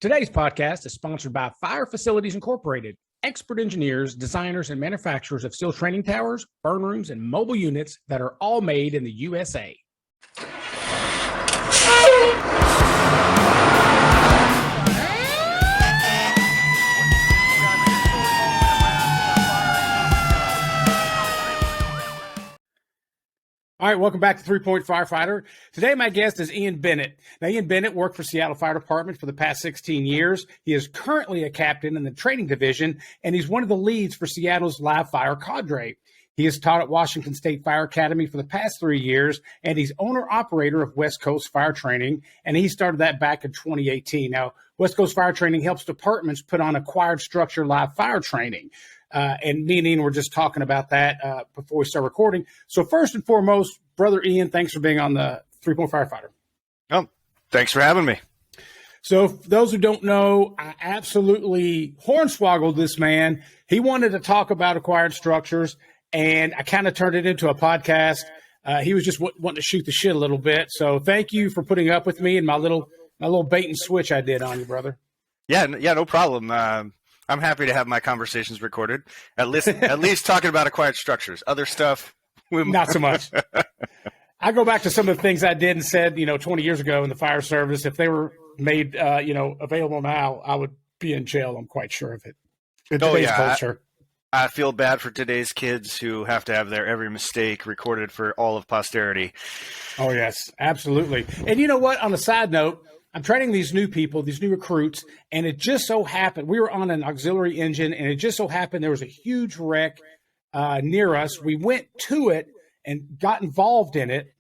Today's podcast is sponsored by Fire Facilities Incorporated, expert engineers, designers, and manufacturers of steel training towers, burn rooms, and mobile units that are all made in the USA. All right, welcome back to 3 Point Firefighter. Today, my guest is Ian Bennett. Now, Ian Bennett worked for Seattle Fire Department for the past 16 years. He is currently a captain in the training division, and he's one of the leads for Seattle's live fire cadre. He has taught at Washington State Fire Academy for the past 3 years, and he's owner-operator of West Coast Fire Training, and he started that back in 2018. Now, West Coast Fire Training helps departments put on acquired structure live fire training. And me and Ian were just talking about that before we start recording. So first and foremost, Brother Ian, thanks for being on the 3 Point Firefighter. Oh, thanks for having me. So for those who don't know, I absolutely hornswoggled this man. He wanted to talk about acquired structures, and I kind of turned it into a podcast. He was just wanting to shoot the shit a little bit. So thank you for putting up with me and my little bait and switch I did on you, brother. Yeah, no problem. I'm happy to have my conversations recorded. At least talking about acquired structures. Other stuff, not so much. I go back to some of the things I did and said, 20 years ago in the fire service. If they were made, available now, I would be in jail. I'm quite sure of it. In today's culture. I feel bad for today's kids who have to have their every mistake recorded for all of posterity. Oh, yes, absolutely. And you know what? On a side note, I'm training these new people, these new recruits, and it just so happened we were on an auxiliary engine, and it just so happened there was a huge wreck near us. We went to it and got involved in it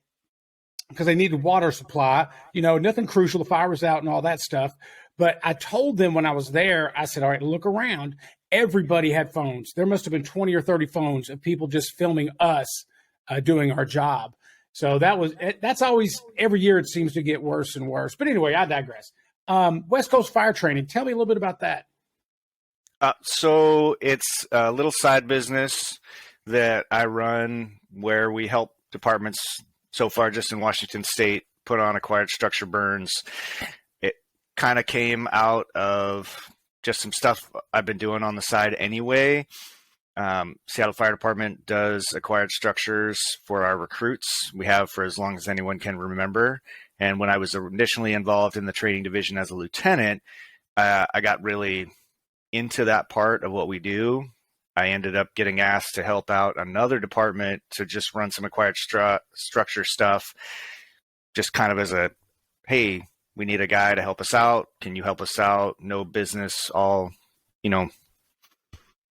because they needed water supply. Nothing crucial. The fire was out and all that stuff. But I told them when I was there, I said, all right, look around. Everybody had phones. There must have been 20 or 30 phones of people just filming us doing our job. So that's always, every year it seems to get worse and worse. But anyway, I digress. West Coast Fire Training. Tell me a little bit about that. So it's a little side business that I run where we help departments so far just in Washington State put on acquired structure burns. It kind of came out of just some stuff I've been doing on the side anyway. Seattle Fire Department does acquired structures for our recruits. We have for as long as anyone can remember. And when I was initially involved in the training division as a lieutenant, I got really into that part of what we do. I ended up getting asked to help out another department to just run some acquired structure stuff, just kind of as a, hey, we need a guy to help us out. Can you help us out? No business,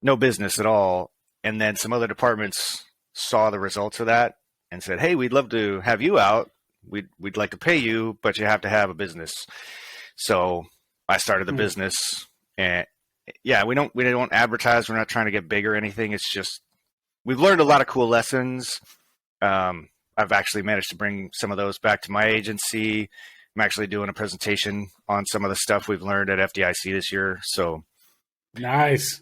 no business at all. And then some other departments saw the results of that and said, hey, we'd love to have you out. We'd like to pay you, but you have to have a business. So I started the business, and yeah, we don't advertise. We're not trying to get big or anything. It's just, we've learned a lot of cool lessons. I've actually managed to bring some of those back to my agency. I'm actually doing a presentation on some of the stuff we've learned at FDIC this year. So nice.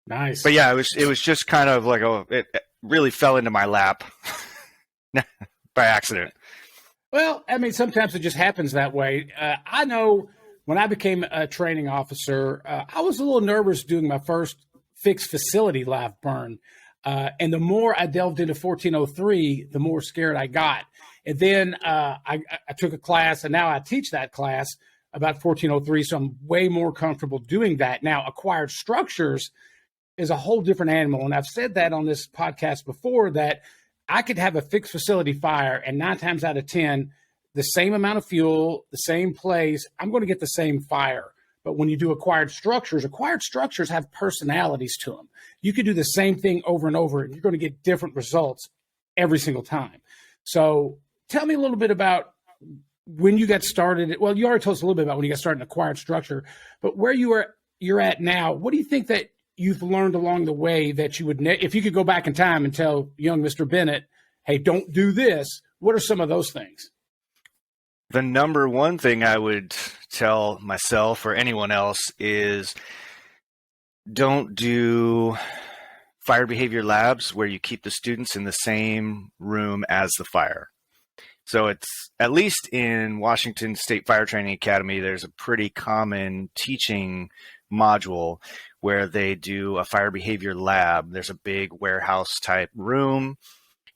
But yeah, it was just kind of like it really fell into my lap by accident. Well, I mean, sometimes it just happens that way. I know when I became a training officer, I was a little nervous doing my first fixed facility live burn. And the more I delved into 1403, the more scared I got. And then I took a class, and now I teach that class about 1403, so I'm way more comfortable doing that. Now, acquired structures is a whole different animal. And I've said that on this podcast before, that I could have a fixed facility fire, and 9 times out of 10, the same amount of fuel, the same place, I'm going to get the same fire. But when you do acquired structures have personalities to them. You could do the same thing over and over, and you're going to get different results every single time. So tell me a little bit about when you got started. Well, you already told us a little bit about when you got started in acquired structure, but where you're at now, what do you think that you've learned along the way that you would, if you could go back in time and tell young Mr. Bennett, hey, don't do this, what are some of those things? The number one thing I would tell myself or anyone else is don't do fire behavior labs where you keep the students in the same room as the fire. So it's, at least in Washington State Fire Training Academy, there's a pretty common teaching module where they do a fire behavior lab. There's a big warehouse type room.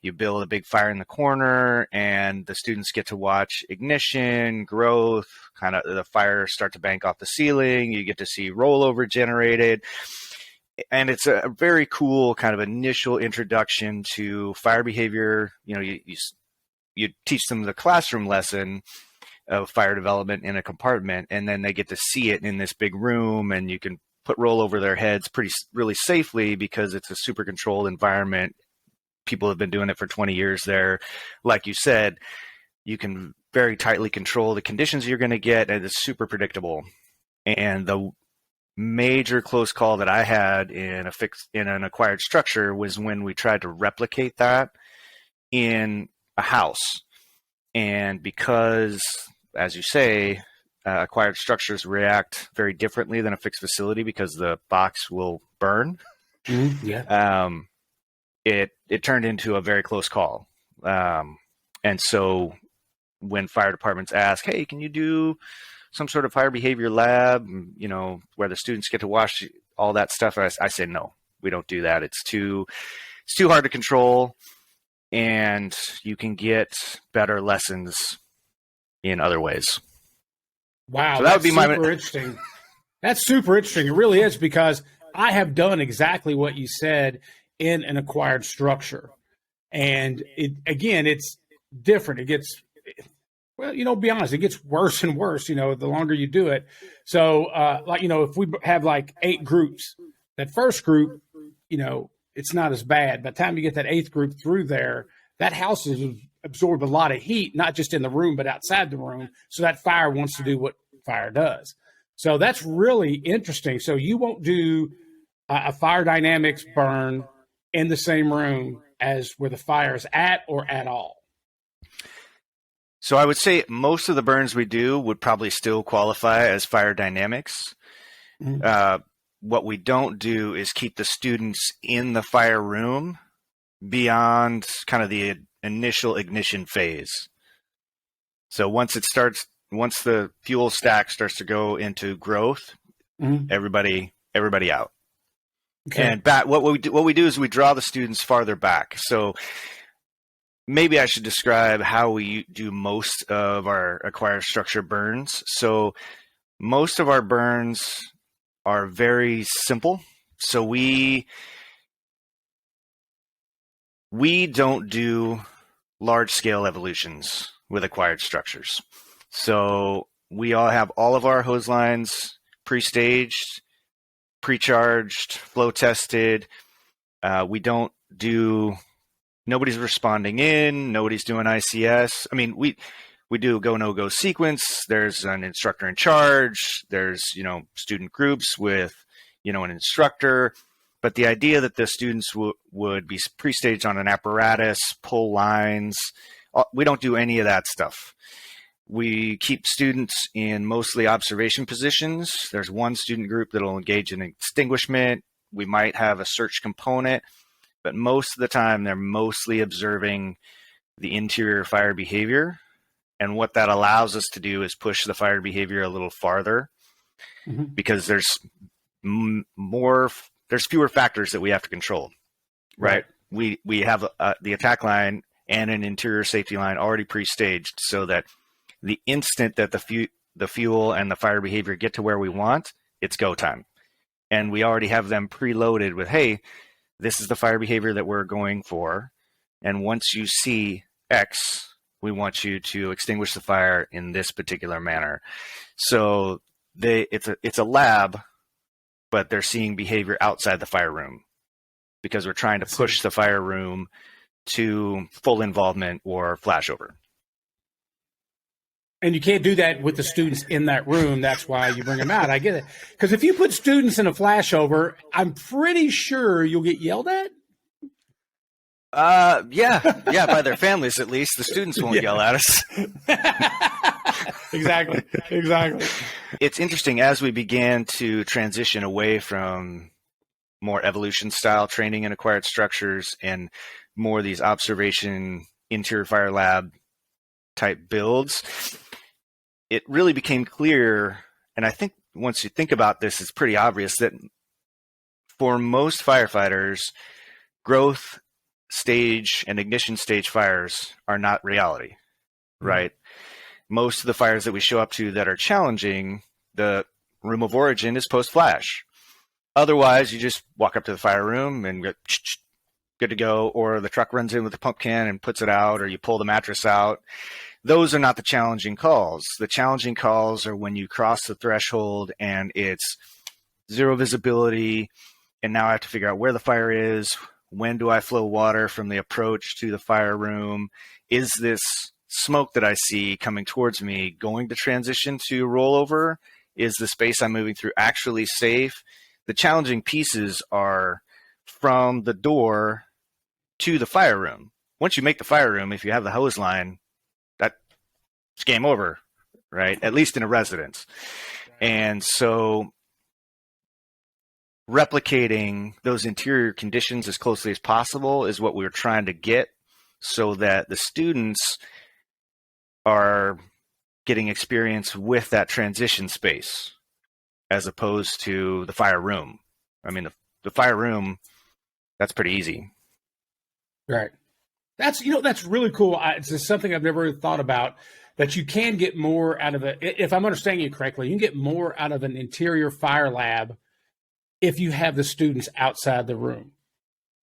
You build a big fire in the corner, and the students get to watch ignition, growth, kind of the fire start to bank off the ceiling. You get to see rollover generated. And it's a very cool kind of initial introduction to fire behavior. You know, you teach them the classroom lesson of fire development in a compartment, and then they get to see it in this big room, and you can put roll over their heads really safely because it's a super controlled environment. People have been doing it for 20 years there. Like you said, you can very tightly control the conditions you're going to get, and it's super predictable. And the major close call that I had in an acquired structure was when we tried to replicate that in a house. And because, as you say, acquired structures react very differently than a fixed facility because the box will burn. Yeah. It turned into a very close call. And so when fire departments ask, hey, can you do some sort of fire behavior lab, you know, where the students get to watch all that stuff, I say, no, we don't do that. It's too hard to control, and you can get better lessons in other ways. Wow, so that would be super interesting. That's super interesting. It really is, because I have done exactly what you said in an acquired structure. And it's different. It gets, well, you know, be honest, it gets worse and worse, you know, the longer you do it. So, like, you know, if we have like 8 groups, that first group, you know, it's not as bad. By the time you get that 8th group through there, that house has absorbed a lot of heat, not just in the room, but outside the room. So that fire wants to do what fire does. So that's really interesting. So you won't do a fire dynamics burn in the same room as where the fire is at, or at all? So I would say most of the burns we do would probably still qualify as fire dynamics. Mm-hmm. What we don't do is keep the students in the fire room beyond kind of the initial ignition phase. So once the fuel stack starts to go into growth, mm-hmm. everybody out. Okay. And what we do is we draw the students farther back. So maybe I should describe how we do most of our acquired structure burns. So most of our burns are very simple. So we don't do large scale evolutions with acquired structures. So we all have all of our hose lines pre-staged, pre-charged, flow tested. We don't do, nobody's responding in, nobody's doing ICS. I mean, we do a go, no go sequence. There's an instructor in charge. There's, you know, student groups with, you know, an instructor. But the idea that the students would be pre-staged on an apparatus, pull lines, we don't do any of that stuff. We keep students in mostly observation positions. There's one student group that will engage in extinguishment. We might have a search component, but most of the time they're mostly observing the interior fire behavior. And what that allows us to do is push the fire behavior a little farther, mm-hmm. because there's fewer factors that we have to control, right? We have the attack line and an interior safety line already pre-staged, so that the instant that the fuel and the fire behavior get to where we want, it's go time. And we already have them preloaded with, hey, this is the fire behavior that we're going for. And once you see X, we want you to extinguish the fire in this particular manner. So it's a lab, but they're seeing behavior outside the fire room, because we're trying to push the fire room to full involvement or flashover. And you can't do that with the students in that room. That's why you bring them out. I get it. Because if you put students in a flashover, I'm pretty sure you'll get yelled at. Yeah, by their families at least. The students won't yell at us. Exactly. It's interesting, as we began to transition away from more evolution style training in acquired structures and more these observation interior fire lab type builds, it really became clear, and I think once you think about this, it's pretty obvious that for most firefighters, growth stage and ignition stage fires are not reality, right? Most of the fires that we show up to that are challenging, the room of origin is post-flash. Otherwise, you just walk up to the fire room and go, good to go, or the truck runs in with the pump can and puts it out, or you pull the mattress out. Those are not the challenging calls. The challenging calls are when you cross the threshold and it's zero visibility, and now I have to figure out where the fire is. When do I flow water from the approach to the fire room? Is this smoke that I see coming towards me going to transition to rollover? Is the space I'm moving through actually safe? The challenging pieces are from the door to the fire room. Once you make the fire room, if you have the hose line, that's game over, right? At least in a residence. And so replicating those interior conditions as closely as possible is what we were trying to get, so that the students are getting experience with that transition space as opposed to the fire room. I mean, the fire room, that's pretty easy. Right. That's really cool. It's just something I've never really thought about, that you can get more out of it. If I'm understanding you correctly, you can get more out of an interior fire lab if you have the students outside the room,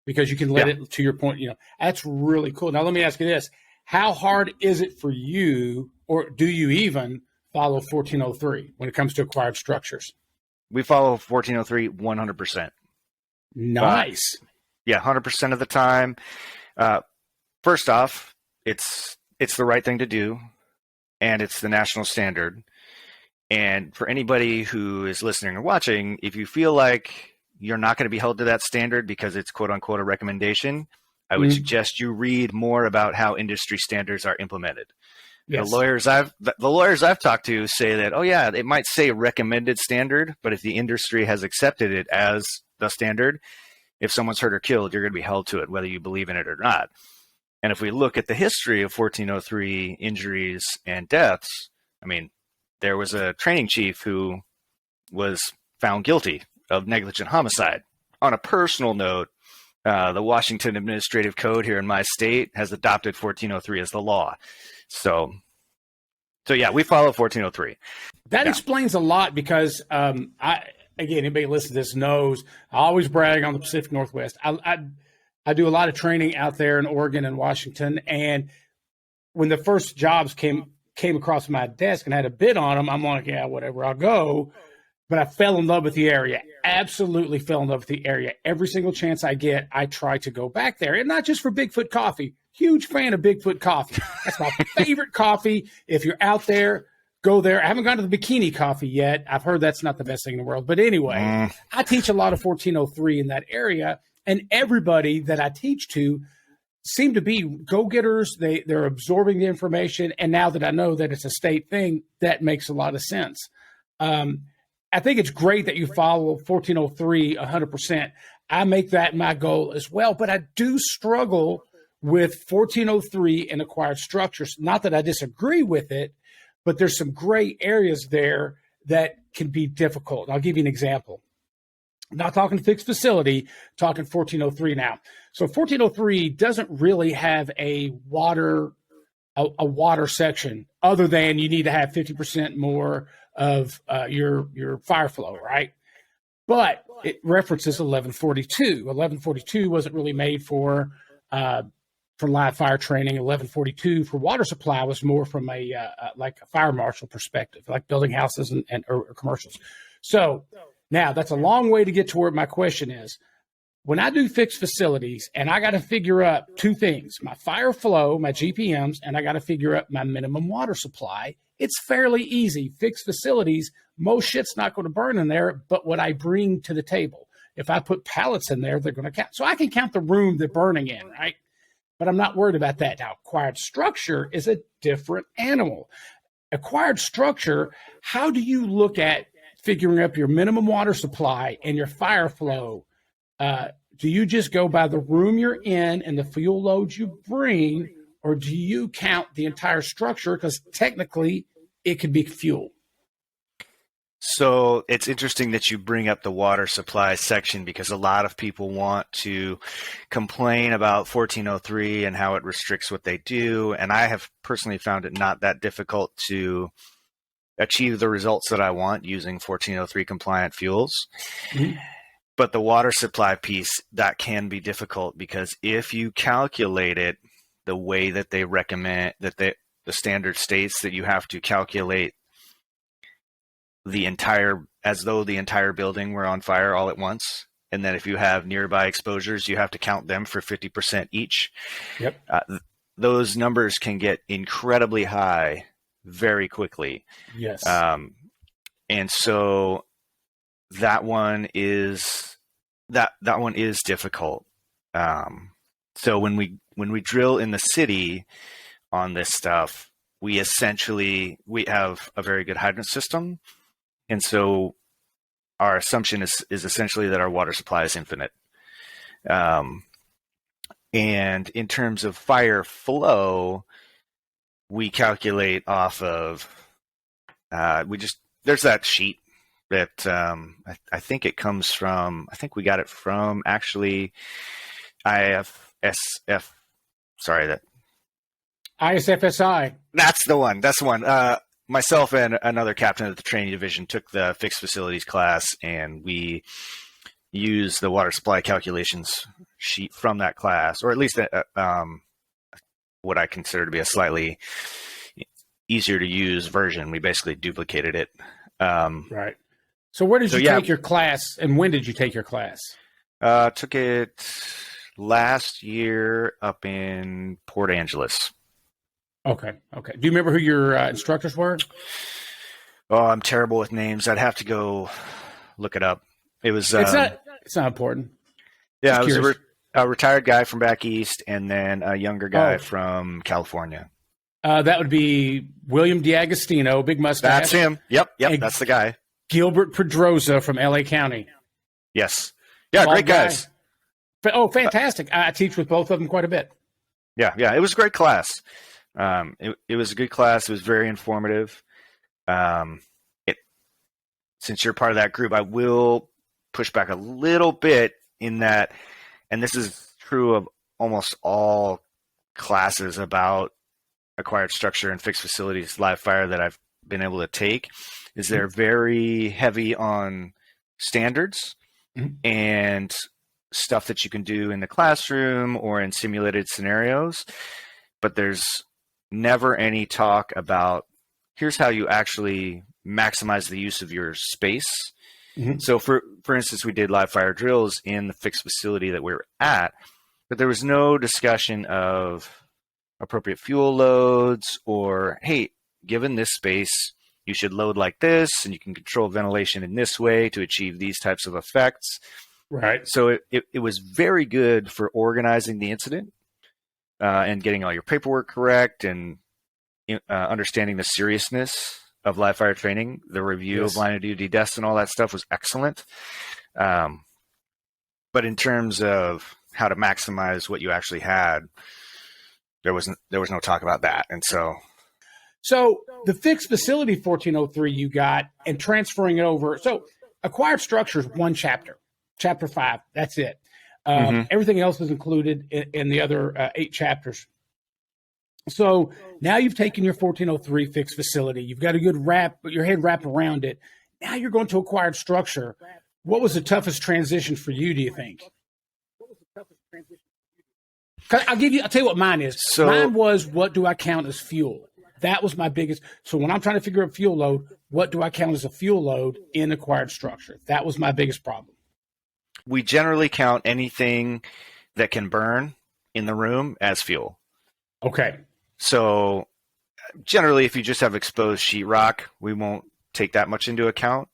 because you can let it, to your point, that's really cool. Now, let me ask you this. How hard is it for you, or do you even follow 1403 when it comes to acquired structures? We follow 1403 100%. Nice. 100% of the time. First off, it's the right thing to do, and it's the national standard. And for anybody who is listening or watching, if you feel like you're not going to be held to that standard because it's quote unquote a recommendation, I would suggest you read more about how industry standards are implemented. Yes. The lawyers I've talked to say that, oh yeah, it might say recommended standard, but if the industry has accepted it as the standard, if someone's hurt or killed, you're going to be held to it, whether you believe in it or not. And if we look at the history of 1403 injuries and deaths, I mean, there was a training chief who was found guilty of negligent homicide. On a personal note, the Washington Administrative Code here in my state has adopted 1403 as the law. So yeah, we follow 1403. That explains a lot, because again, anybody listening to this knows I always brag on the Pacific Northwest. I do a lot of training out there in Oregon and Washington, and when the first jobs came across my desk and had a bid on them, I'm like, yeah, whatever, I'll go. But I fell in love with the area. Absolutely fell in love with the area. Every single chance I get, I try to go back there. And not just for Bigfoot coffee. Huge fan of Bigfoot coffee. That's my favorite coffee. If you're out there, go there. I haven't gone to the bikini coffee yet. I've heard that's not the best thing in the world. But anyway, I teach a lot of 1403 in that area. And everybody that I teach to seem to be go-getters. They're absorbing the information. And now that I know that it's a state thing, that makes a lot of sense. I think it's great that you follow 1403 100%. I make that my goal as well. But I do struggle with 1403 and acquired structures. Not that I disagree with it, but there's some gray areas there that can be difficult. I'll give you an example. Not talking fixed facility, talking 1403 now. So 1403 doesn't really have a water section, other than you need to have 50% more of your fire flow, right? But it references 1142. 1142 wasn't really made for live fire training. 1142 for water supply was more from like a fire marshal perspective, like building houses or commercials. So now that's a long way to get to where my question is. When I do fixed facilities, and I got to figure up two things, my fire flow, my GPMs, and I got to figure up my minimum water supply, it's fairly easy. Fixed facilities, most shit's not going to burn in there, but what I bring to the table. If I put pallets in there, they're going to count. So I can count the room they're burning in, right? But I'm not worried about that. Now, acquired structure is a different animal. Acquired structure, how do you look at figuring up your minimum water supply and your fire flow? Do you just go by the room you're in and the fuel loads you bring, or do you count the entire structure? Because technically it could be fuel. So it's interesting that you bring up the water supply section, because a lot of people want to complain about 1403 and how it restricts what they do. And I have personally found it not that difficult to achieve the results that I want using 1403 compliant fuels. Mm-hmm. But the water supply piece, that can be difficult, because if you calculate it the way that they recommend, that the standard states that you have to calculate as though the entire building were on fire all at once. And then if you have nearby exposures, you have to count them for 50% each. Yep. Those numbers can get incredibly high very quickly. Yes. And so that one is difficult. So when we drill in the city on this stuff, we have a very good hydrant system. And so our assumption is essentially that our water supply is infinite. And in terms of fire flow, we calculate off of, there's that sheet that I think it comes from, I think we got it from actually ISFSI. That's the one. Myself and another captain of the training division took the fixed facilities class, and we used the water supply calculations sheet from that class, or at least what I consider to be a slightly easier to use version. We basically duplicated it. Right. So where did you take your class, and when did you take your class? Took it last year up in Port Angeles. Okay. Do you remember who your instructors were? Oh, I'm terrible with names. I'd have to go look it up. It was. It's not important. Yeah, it was a retired guy from back east, and then a younger guy from California. That would be William D'Agostino, big mustache. That's him. Yep, that's the guy. Gilbert Pedroza from LA County. Yes. Yeah, great guys. Oh, fantastic. I teach with both of them quite a bit. Yeah. It was a great class. It was a good class. It was very informative. Since you're part of that group, I will push back a little bit in that, and this is true of almost all classes about acquired structure and fixed facilities live fire that I've been able to take, is they're very heavy on standards and stuff that you can do in the classroom or in simulated scenarios, but there's never any talk about here's how you actually maximize the use of your space. So for instance, we did live fire drills in the fixed facility that we were at, but there was no discussion of appropriate fuel loads or, hey, given this space, you should load like this, and you can control ventilation in this way to achieve these types of effects. Right. So it was very good for organizing the incident and getting all your paperwork correct, and understanding the seriousness of live fire training. The review of line of duty deaths and all that stuff was excellent. But in terms of how to maximize what you actually had, there was no talk about that. And so the fixed facility 1403 you got, and transferring it over. So acquired structures, one chapter 5. That's it. Everything else is included in the other 8 chapters. So now you've taken your 1403 fixed facility. You've got a good your head wrapped around it. Now you're going to acquired structure. What was the toughest transition for you, do you think? I'll tell you what mine is. Mine was, what do I count as fuel? That was my biggest. So when I'm trying to figure out fuel load, what do I count as a fuel load in acquired structure? That was my biggest problem. We generally count anything that can burn in the room as fuel. Okay. So generally, if you just have exposed sheetrock, we won't take that much into account.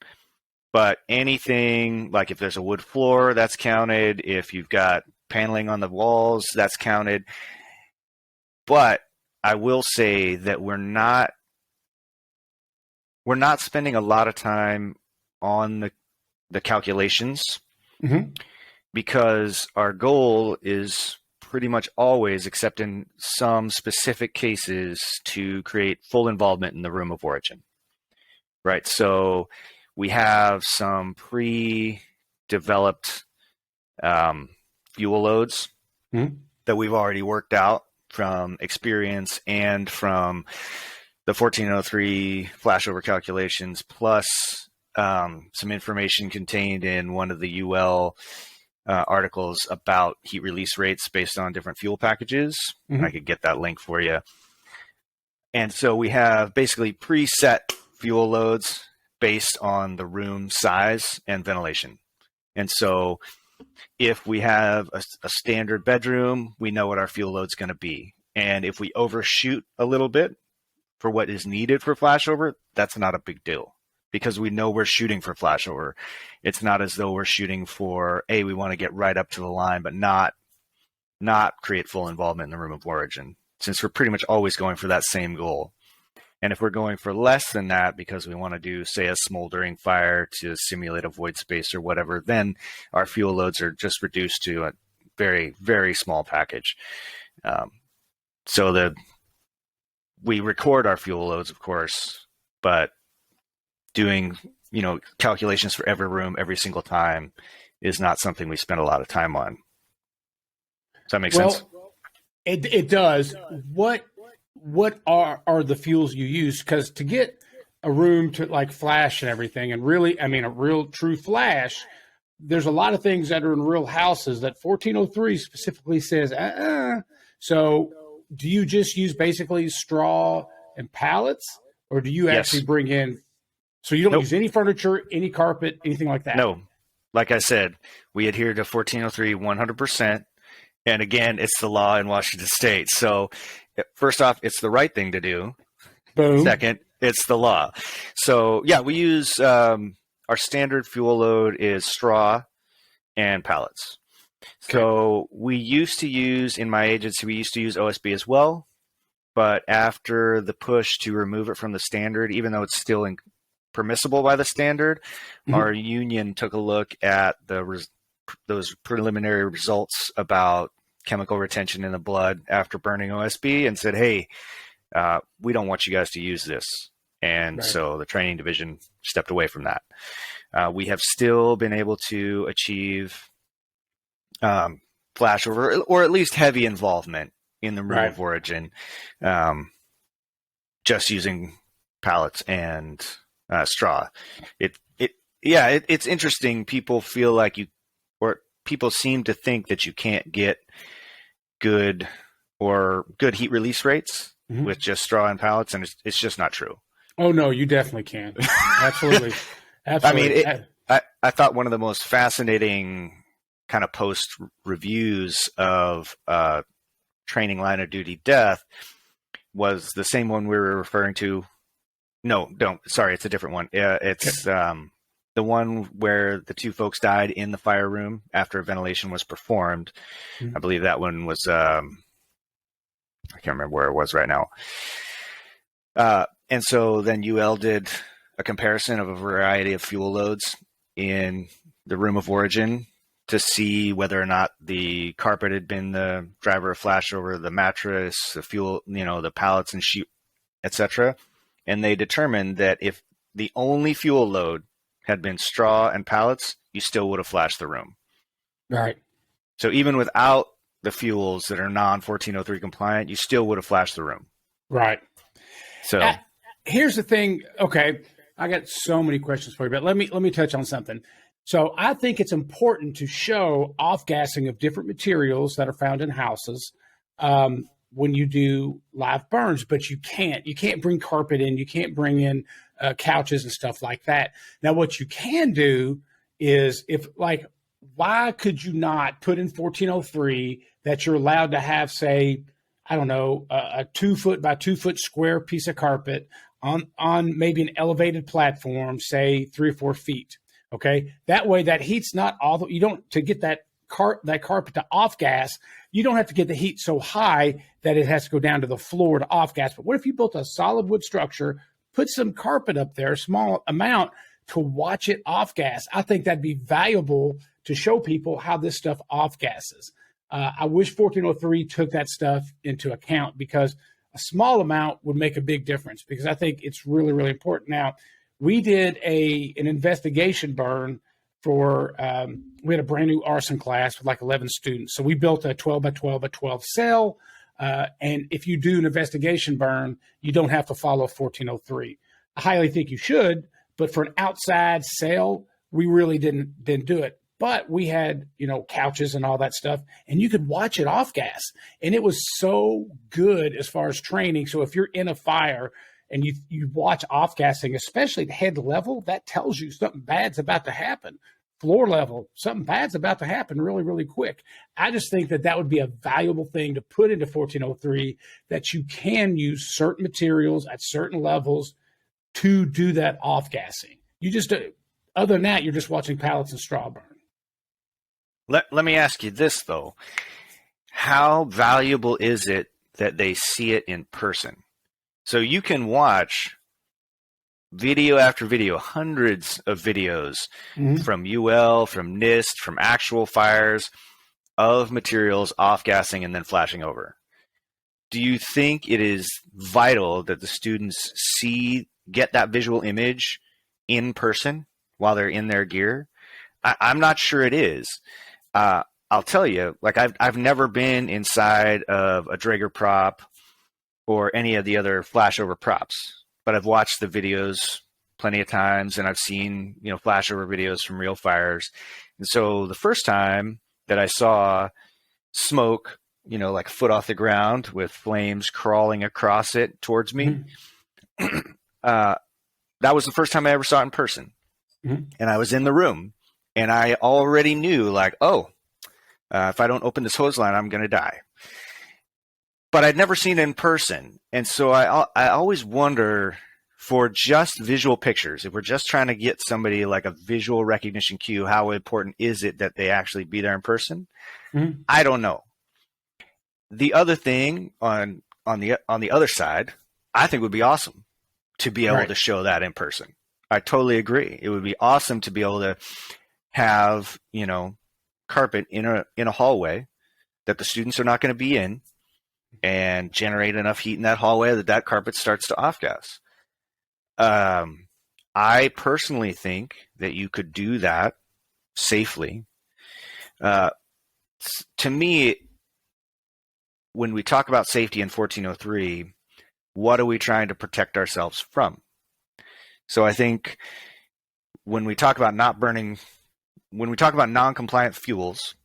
But anything, like if there's a wood floor, that's counted. If you've got paneling on the walls, that's counted. But I will say that we're not spending a lot of time on the calculations, because our goal is pretty much always, except in some specific cases, to create full involvement in the room of origin, right? So we have some pre-developed fuel loads that we've already worked out from experience and from the 1403 flashover calculations, plus some information contained in one of the UL articles about heat release rates based on different fuel packages. I could get that link for you. And so we have basically preset fuel loads based on the room size and ventilation. And so if we have a standard bedroom, we know what our fuel load's going to be. And if we overshoot a little bit for what is needed for flashover, that's not a big deal because we know we're shooting for flashover. It's not as though we're shooting for, hey, we want to get right up to the line, but not create full involvement in the room of origin, since we're pretty much always going for that same goal. And if we're going for less than that because we want to do, say, a smoldering fire to simulate a void space or whatever, then our fuel loads are just reduced to a very, very small package. So we record our fuel loads, of course, but doing, calculations for every room every single time is not something we spend a lot of time on. Does that make sense? It does. What are the fuels you use? Because to get a room to like flash and everything, and really, a real true flash, there's a lot of things that are in real houses that 1403 specifically says, So do you just use basically straw and pallets, or do you actually bring in, so you don't use any furniture, any carpet, anything like that? No. Like I said, we adhere to 1403 100%. And again, it's the law in Washington State. So first off, it's the right thing to do. Boom. Second, it's the law. So yeah, we use our standard fuel load is straw and pallets. Okay. So we used to use, in my agency, we used to use OSB as well. But after the push to remove it from the standard, even though it's still permissible by the standard, our union took a look at those preliminary results about chemical retention in the blood after burning OSB and said, hey, we don't want you guys to use this. And so the training division stepped away from that. We have still been able to achieve flashover, or at least heavy involvement in the room of origin, just using pallets and straw. It's interesting. People feel like people seem to think that you can't get good heat release rates with just straw and pallets, and it's just not true. Oh no, you definitely can. Absolutely. I thought one of the most fascinating kind of post reviews of training line of duty death was the same one we were referring to. No, sorry, it's a different one. It's the one where the two folks died in the fire room after ventilation was performed. I believe that one was, I can't remember where it was right now. And so then UL did a comparison of a variety of fuel loads in the room of origin to see whether or not the carpet had been the driver of flashover, the mattress, the fuel, the pallets and sheet, etc. And they determined that if the only fuel load had been straw and pallets, you still would have flashed the room. Right. So even without the fuels that are non-1403 compliant, you still would have flashed the room. Right. So here's the thing. Okay, I got so many questions for you, but let me touch on something. So I think it's important to show off-gassing of different materials that are found in houses when you do live burns, but you can't bring carpet in, you can't bring in couches and stuff like that. Now, what you can do is why could you not put in 1403 that you're allowed to have, say, I don't know, a 2 foot by 2 foot square piece of carpet on maybe an elevated platform, say 3 or 4 feet. Okay. That way that heat's not all, you don't, to get that carpet to off gas, you don't have to get the heat so high that it has to go down to the floor to off gas. But what if you built a solid wood structure, put some carpet up there, a small amount, to watch it off gas? I think that'd be valuable to show people how this stuff off gases. I wish 1403 took that stuff into account, because a small amount would make a big difference, because I think it's really, really important. Now, we did an investigation burn for, we had a brand new arson class with like 11 students. So we built a 12 by 12 by 12 cell. And if you do an investigation burn, you don't have to follow 1403. I highly think you should, but for an outside sale, we really didn't do it. But we had, couches and all that stuff, and you could watch it off gas. And it was so good as far as training. So if you're in a fire and you watch off gassing, especially at head level, that tells you something bad's about to happen. Floor level, something bad's about to happen really, really quick. I just think that would be a valuable thing to put into 1403, that you can use certain materials at certain levels to do that off gassing. You just, other than that, you're just watching pallets and straw burn. Let me ask you this, though. How valuable is it that they see it in person? So you can watch video after video, hundreds of videos from UL, from NIST, from actual fires of materials off-gassing and then flashing over. Do you think it is vital that the students get that visual image in person while they're in their gear? I'm not sure it is. I'll tell you, like I've never been inside of a Draeger prop or any of the other flashover props, but I've watched the videos plenty of times, and I've seen, flashover videos from real fires. And so the first time that I saw smoke, like a foot off the ground with flames crawling across it towards me, that was the first time I ever saw it in person. And I was in the room, and I already knew, like, if I don't open this hose line, I'm going to die. But I'd never seen it in person. And so I always wonder, for just visual pictures, if we're just trying to get somebody like a visual recognition cue, how important is it that they actually be there in person? I don't know. The other thing on the other side, I think would be awesome to be able to show that in person. I totally agree. It would be awesome to be able to have, carpet in a hallway that the students are not going to be in, and generate enough heat in that hallway that carpet starts to off gas. I personally think that you could do that safely. To me, when we talk about safety in 1403, what are we trying to protect ourselves from? So I think when we talk about non-compliant fuels,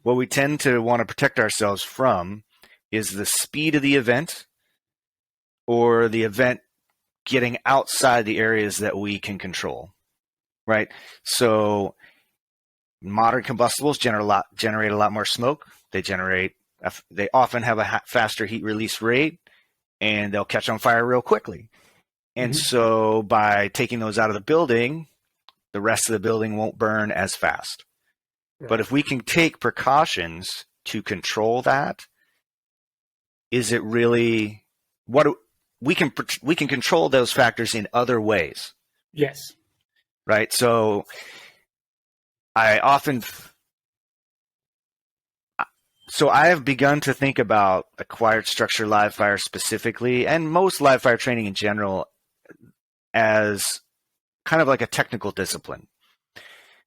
what we tend to want to protect ourselves from is the speed of the event, or the event getting outside the areas that we can control, right? So modern combustibles generate a lot more smoke. They often have a faster heat release rate, and they'll catch on fire real quickly. And so by taking those out of the building, the rest of the building won't burn as fast. Right. But if we can take precautions to control that, is it really we can control those factors in other ways? Yes. Right. So I have begun to think about acquired structure live fire specifically, and most live fire training in general, as kind of like a technical discipline.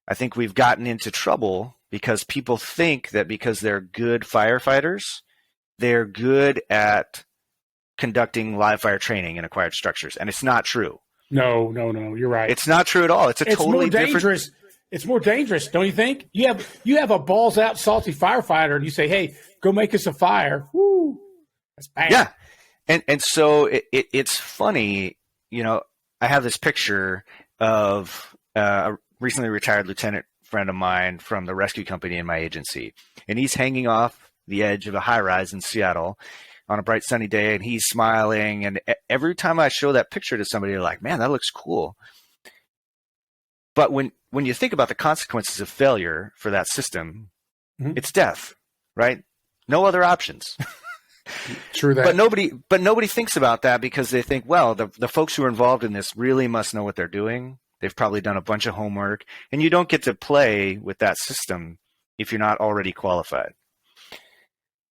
I think we've gotten into trouble because people think that because they're good firefighters, they're good at conducting live fire training in acquired structures, and it's not true. No, you're right. It's not true at all. It's totally more dangerous. Different. It's more dangerous, don't you think? You have a balls out salty firefighter, and you say, "Hey, go make us a fire." Woo, that's bad. Yeah, and so it's funny. I have this picture of a recently retired lieutenant friend of mine from the rescue company in my agency, and he's hanging off the edge of a high-rise in Seattle on a bright sunny day, and he's smiling. And every time I show that picture to somebody, they're like, "Man, that looks cool." But when you think about the consequences of failure for that system, it's death, right? No other options. True that. But nobody thinks about that, because they think, well, the folks who are involved in this really must know what they're doing. They've probably done a bunch of homework, and you don't get to play with that system if you're not already qualified.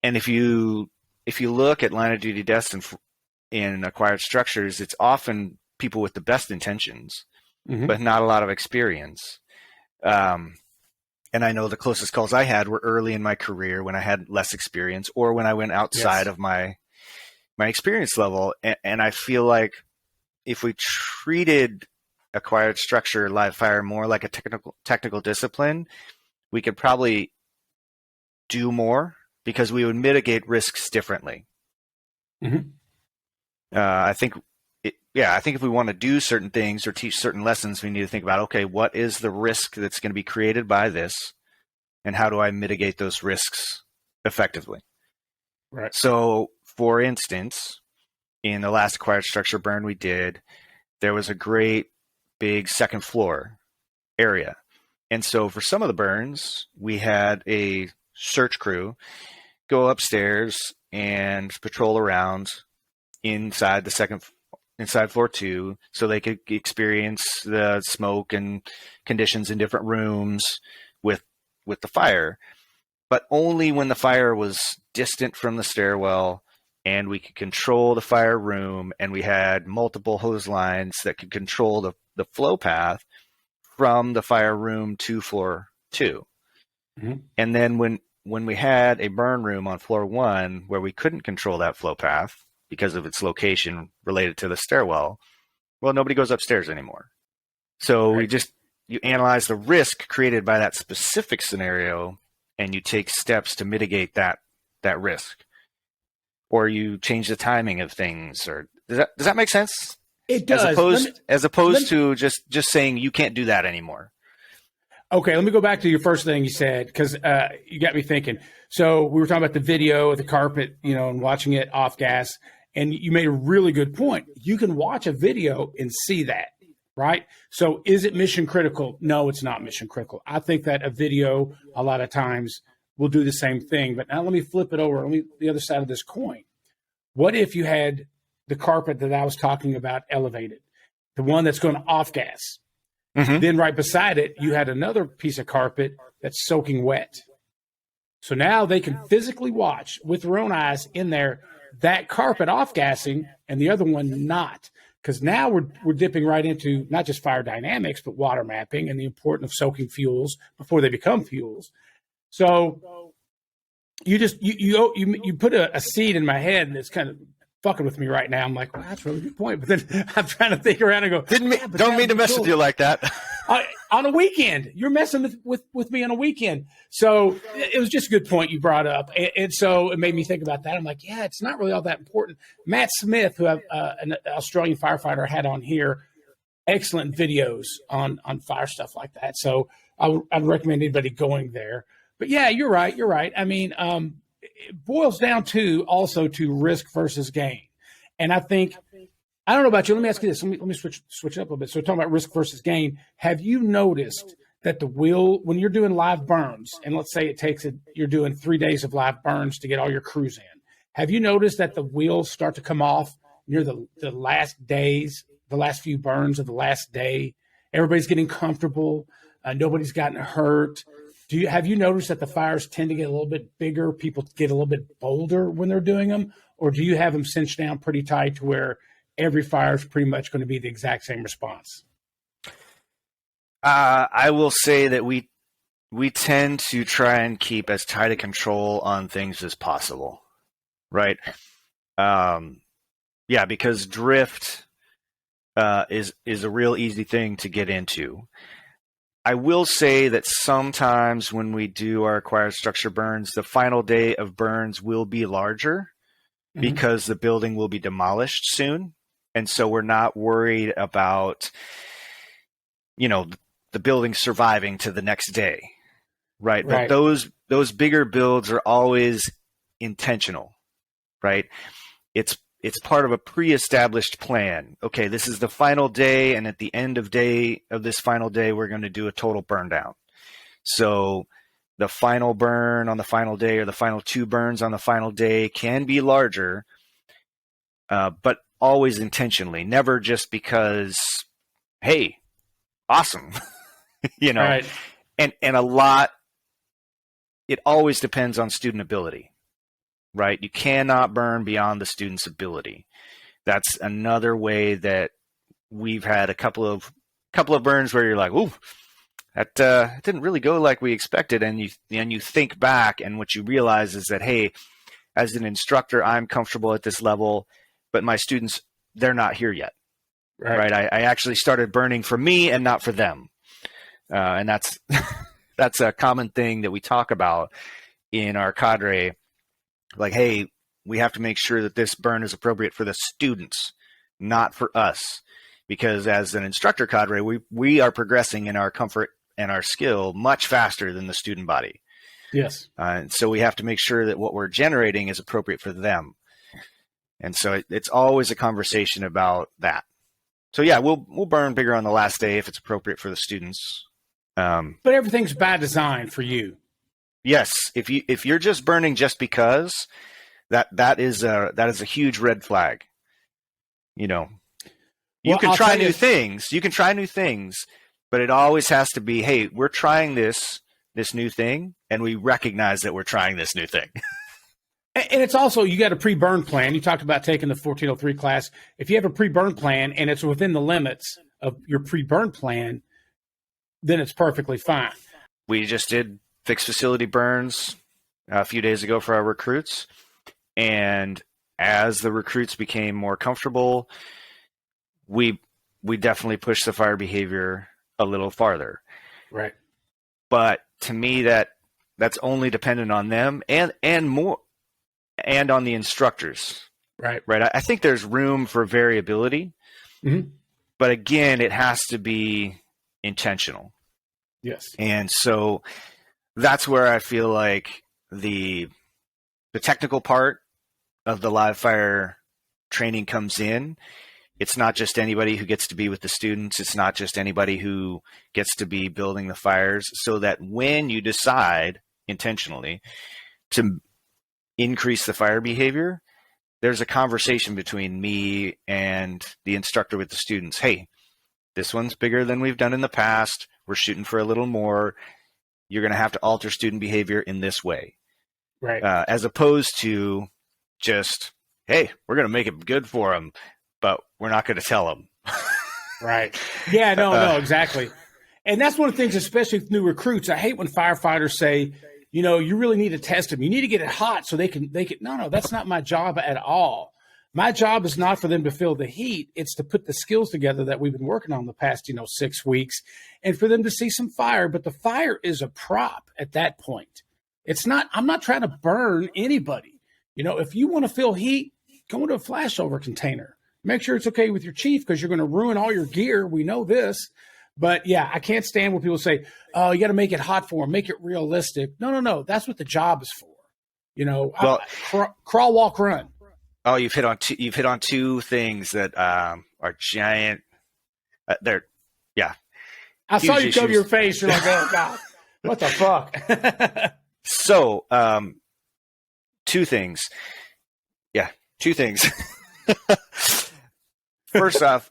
And if you look at line of duty deaths in acquired structures, it's often people with the best intentions, but not a lot of experience. And I know the closest calls I had were early in my career when I had less experience, or when I went outside of my experience level. And I feel like if we treated acquired structure live fire more like a technical discipline, we could probably do more because we would mitigate risks differently. I think if we want to do certain things or teach certain lessons, we need to think about, okay, what is the risk that's going to be created by this, and how do I mitigate those risks effectively? Right. So, for instance, in the last acquired structure burn we did, there was a great big second floor area. And so for some of the burns, we had a search crew go upstairs and patrol around inside floor 2, so they could experience the smoke and conditions in different rooms with the fire, but only when the fire was distant from the stairwell and we could control the fire room, and we had multiple hose lines that could control the flow path from the fire room to floor 2. And then when we had a burn room on floor 1 where we couldn't control that flow path because of its location related to the stairwell, well, nobody goes upstairs anymore. So you analyze the risk created by that specific scenario, and you take steps to mitigate that risk, or you change the timing of things. Or does that make sense? It does. As opposed to just saying you can't do that anymore. Okay, let me go back to your first thing you said, because you got me thinking. So we were talking about the video of the carpet, and watching it off gas, and you made a really good point. You can watch a video and see that, right? So is it mission critical? No, it's not mission critical. I think that a video a lot of times will do the same thing. But now let me flip it over. The other side of this coin. What if you had the carpet that I was talking about elevated, the one that's going off gas? Then right beside it, you had another piece of carpet that's soaking wet. So now they can physically watch with their own eyes in there that carpet off gassing and the other one not. Because now we're dipping right into not just fire dynamics, but water mapping and the importance of soaking fuels before they become fuels. So you put a seed in my head, and it's kind of fucking with me right now. I'm like, well, that's a really good point. But then I'm trying to think around and go, don't mean to mess with you like that. On a weekend, you're messing with me on a weekend. So it was just a good point you brought up. And so it made me think about that. I'm like, yeah, it's not really all that important. Matt Smith, who an Australian firefighter had on here, excellent videos on fire stuff like that. So I'd recommend anybody going there. But yeah, you're right. I mean, it boils down to risk versus gain. And I think, I don't know about you. Let me ask you this. Let me switch it up a little bit. So talking about risk versus gain, have you noticed that when you're doing live burns, and let's say you're doing 3 days of live burns to get all your crews in, have you noticed that the wheels start to come off near the last days, the last few burns of the last day? Everybody's getting comfortable. Nobody's gotten hurt. Have you noticed that the fires tend to get a little bit bigger? People get a little bit bolder when they're doing them? Or do you have them cinched down pretty tight to where every fire is pretty much going to be the exact same response? I will say that we tend to try and keep as tight a control on things as possible, right? Because drift is a real easy thing to get into. I will say that sometimes when we do our acquired structure burns, the final day of burns will be larger because the building will be demolished soon. And so we're not worried about, the building surviving to the next day, right? But those bigger builds are always intentional, right? It's part of a pre-established plan. Okay, this is the final day, and at the end of this final day, we're going to do a total burn down. So the final burn on the final day, or the final 2 burns on the final day, can be larger, but always intentionally, never just because, hey, awesome, Right. And a lot, it always depends on student ability. right? You cannot burn beyond the student's ability. That's another way that we've had a couple of burns where you're like, ooh, that didn't really go like we expected. And you think back, and what you realize is that, hey, as an instructor, I'm comfortable at this level, but my students, they're not here yet. Right? I actually started burning for me and not for them. And that's that's a common thing that we talk about in our cadre. Like, hey, we have to make sure that this burn is appropriate for the students, not for us. Because as an instructor cadre, we are progressing in our comfort and our skill much faster than the student body. Yes. So we have to make sure that what we're generating is appropriate for them. And so it's always a conversation about that. So yeah, we'll burn bigger on the last day if it's appropriate for the students. But everything's by design for you. Yes, if you're just burning just because, that is a huge red flag. You can try new things. You can try new things, but it always has to be, hey, we're trying this new thing, and we recognize that we're trying this new thing. And it's also, you got a pre-burn plan. You talked about taking the 1403 class. If you have a pre-burn plan and it's within the limits of your pre-burn plan, then it's perfectly fine. We just did fixed facility burns a few days ago for our recruits. And as the recruits became more comfortable, we definitely pushed the fire behavior a little farther. Right. But to me, that's only dependent on them and more, and on the instructors. Right. Right. I think there's room for variability, but again, it has to be intentional. Yes. And so that's where I feel like the technical part of the live fire training comes in. It's not just anybody who gets to be with the students. It's not just anybody who gets to be building the fires, so that when you decide intentionally to increase the fire behavior, there's a conversation between me and the instructor with the students. Hey, this one's bigger than we've done in the past. We're shooting for a little more. You're going to have to alter student behavior in this way. Right. As opposed to just, hey, we're going to make it good for them, but we're not going to tell them. Right. Yeah, no, exactly. And that's one of the things, especially with new recruits. I hate when firefighters say, you really need to test them. You need to get it hot so they can, no, that's not my job at all. My job is not for them to feel the heat. It's to put the skills together that we've been working on the past, 6 weeks, and for them to see some fire. But the fire is a prop at that point. I'm not trying to burn anybody. If you want to feel heat, go into a flashover container. Make sure it's okay with your chief, because you're going to ruin all your gear. We know this. But yeah, I can't stand when people say, oh, you got to make it hot for them, make it realistic. No. That's what the job is for. Crawl, walk, run. Oh, you've hit on two things that are giant. Yeah. I saw you cover your face. You're like, oh God, what the fuck? So, two things. Yeah, two things. First off,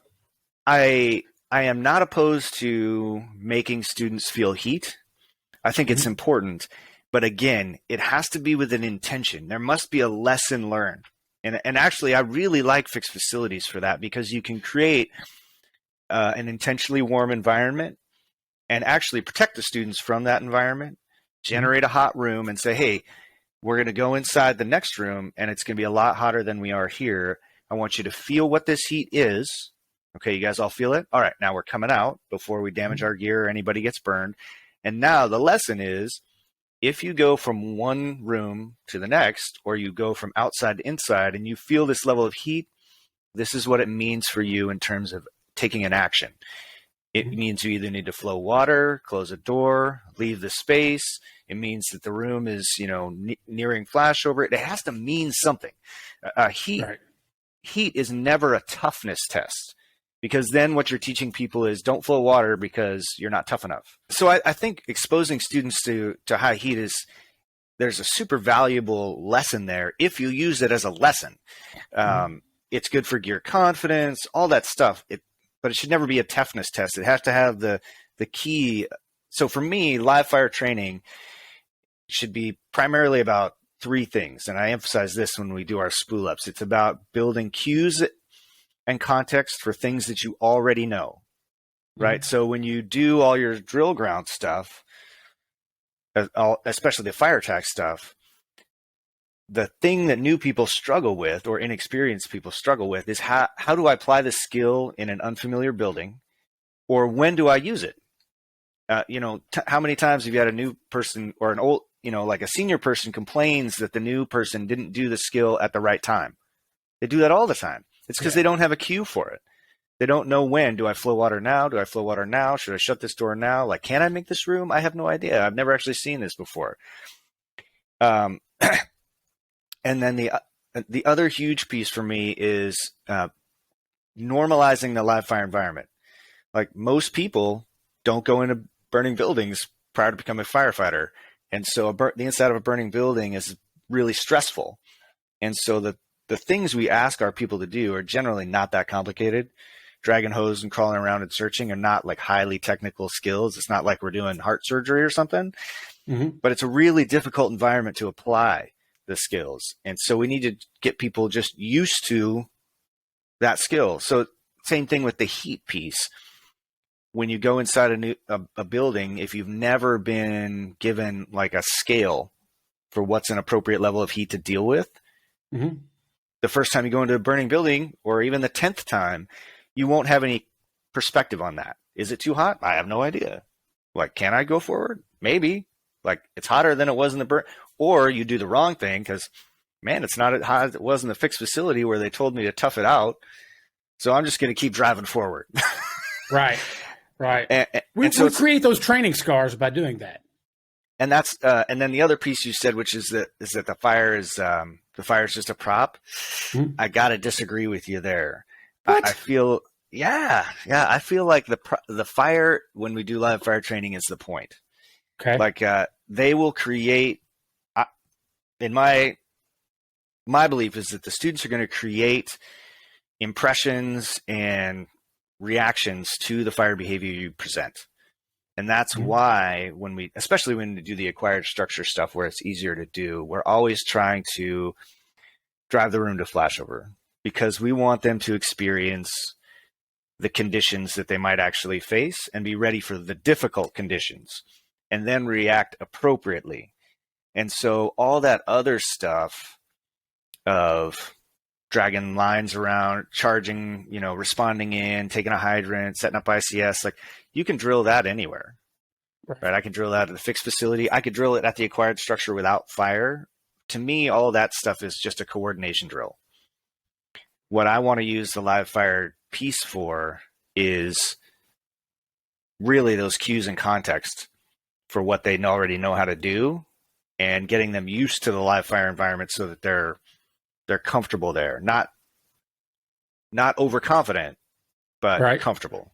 I am not opposed to making students feel heat. I think it's important, but again, it has to be with an intention. There must be a lesson learned. And actually, I really like fixed facilities for that, because you can create an intentionally warm environment and actually protect the students from that environment, generate a hot room, and say, hey, we're going to go inside the next room, and it's going to be a lot hotter than we are here. I want you to feel what this heat is. Okay, you guys all feel it? All right, now we're coming out before we damage our gear or anybody gets burned. And now the lesson is, if you go from one room to the next, or you go from outside to inside, and you feel this level of heat, this is what it means for you in terms of taking an action. It means you either need to flow water, close a door, leave the space. It means that the room is, nearing flashover. It has to mean something. Heat is never a toughness test, because then what you're teaching people is don't flow water because you're not tough enough. So I think exposing students to high heat there's a super valuable lesson there if you use it as a lesson. It's good for gear confidence, all that stuff. But it should never be a toughness test. It has to have the key. So for me, live fire training should be primarily about three things, and I emphasize this when we do our spool ups. It's about building cues and context for things that you already know, right? So when you do all your drill ground stuff, especially the fire attack stuff, the thing that new people struggle with or inexperienced people struggle with is how do I apply this skill in an unfamiliar building, or when do I use it? How many times have you had a new person or an old, like a senior person complains that the new person didn't do the skill at the right time? They do that all the time. It's because they don't have a cue for it. They don't know when. Do I flow water now? Do I flow water now? Should I shut this door now? Like, can I make this room? I have no idea. I've never actually seen this before. And then the other huge piece for me is normalizing the live fire environment. Like, most people don't go into burning buildings prior to becoming a firefighter. And so the inside of a burning building is really stressful. And so the things we ask our people to do are generally not that complicated. Dragging hose and crawling around and searching are not like highly technical skills. It's not like we're doing heart surgery or something, but it's a really difficult environment to apply the skills. And so we need to get people just used to that skill. So same thing with the heat piece. When you go inside a building, if you've never been given like a scale for what's an appropriate level of heat to deal with, the first time you go into a burning building, or even the 10th time, you won't have any perspective on that. Is it too hot? I have no idea. Like, can I go forward? Maybe. Like, it's hotter than it was in the burn. Or you do the wrong thing because, man, it's not as hot as it was in the fixed facility where they told me to tough it out. So I'm just going to keep driving forward. Right. We create those training scars by doing that. And that's and then the other piece you said, which is that the fire is just a prop. I got to disagree with you there. What? I feel I feel like the fire when we do live fire training is the point. Okay. Like they will create. In my belief is that the students are going to create impressions and reactions to the fire behavior you present. And that's why especially when we do the acquired structure stuff where it's easier to do, we're always trying to drive the room to flashover, because we want them to experience the conditions that they might actually face and be ready for the difficult conditions and then react appropriately. And so all that other stuff of dragging lines around, charging, responding in, taking a hydrant, setting up ICS, like, you can drill that anywhere, right? I can drill that at the fixed facility. I could drill it at the acquired structure without fire. To me, all that stuff is just a coordination drill. What I want to use the live fire piece for is really those cues and context for what they already know how to do, and getting them used to the live fire environment so that they're comfortable there, not overconfident, but comfortable.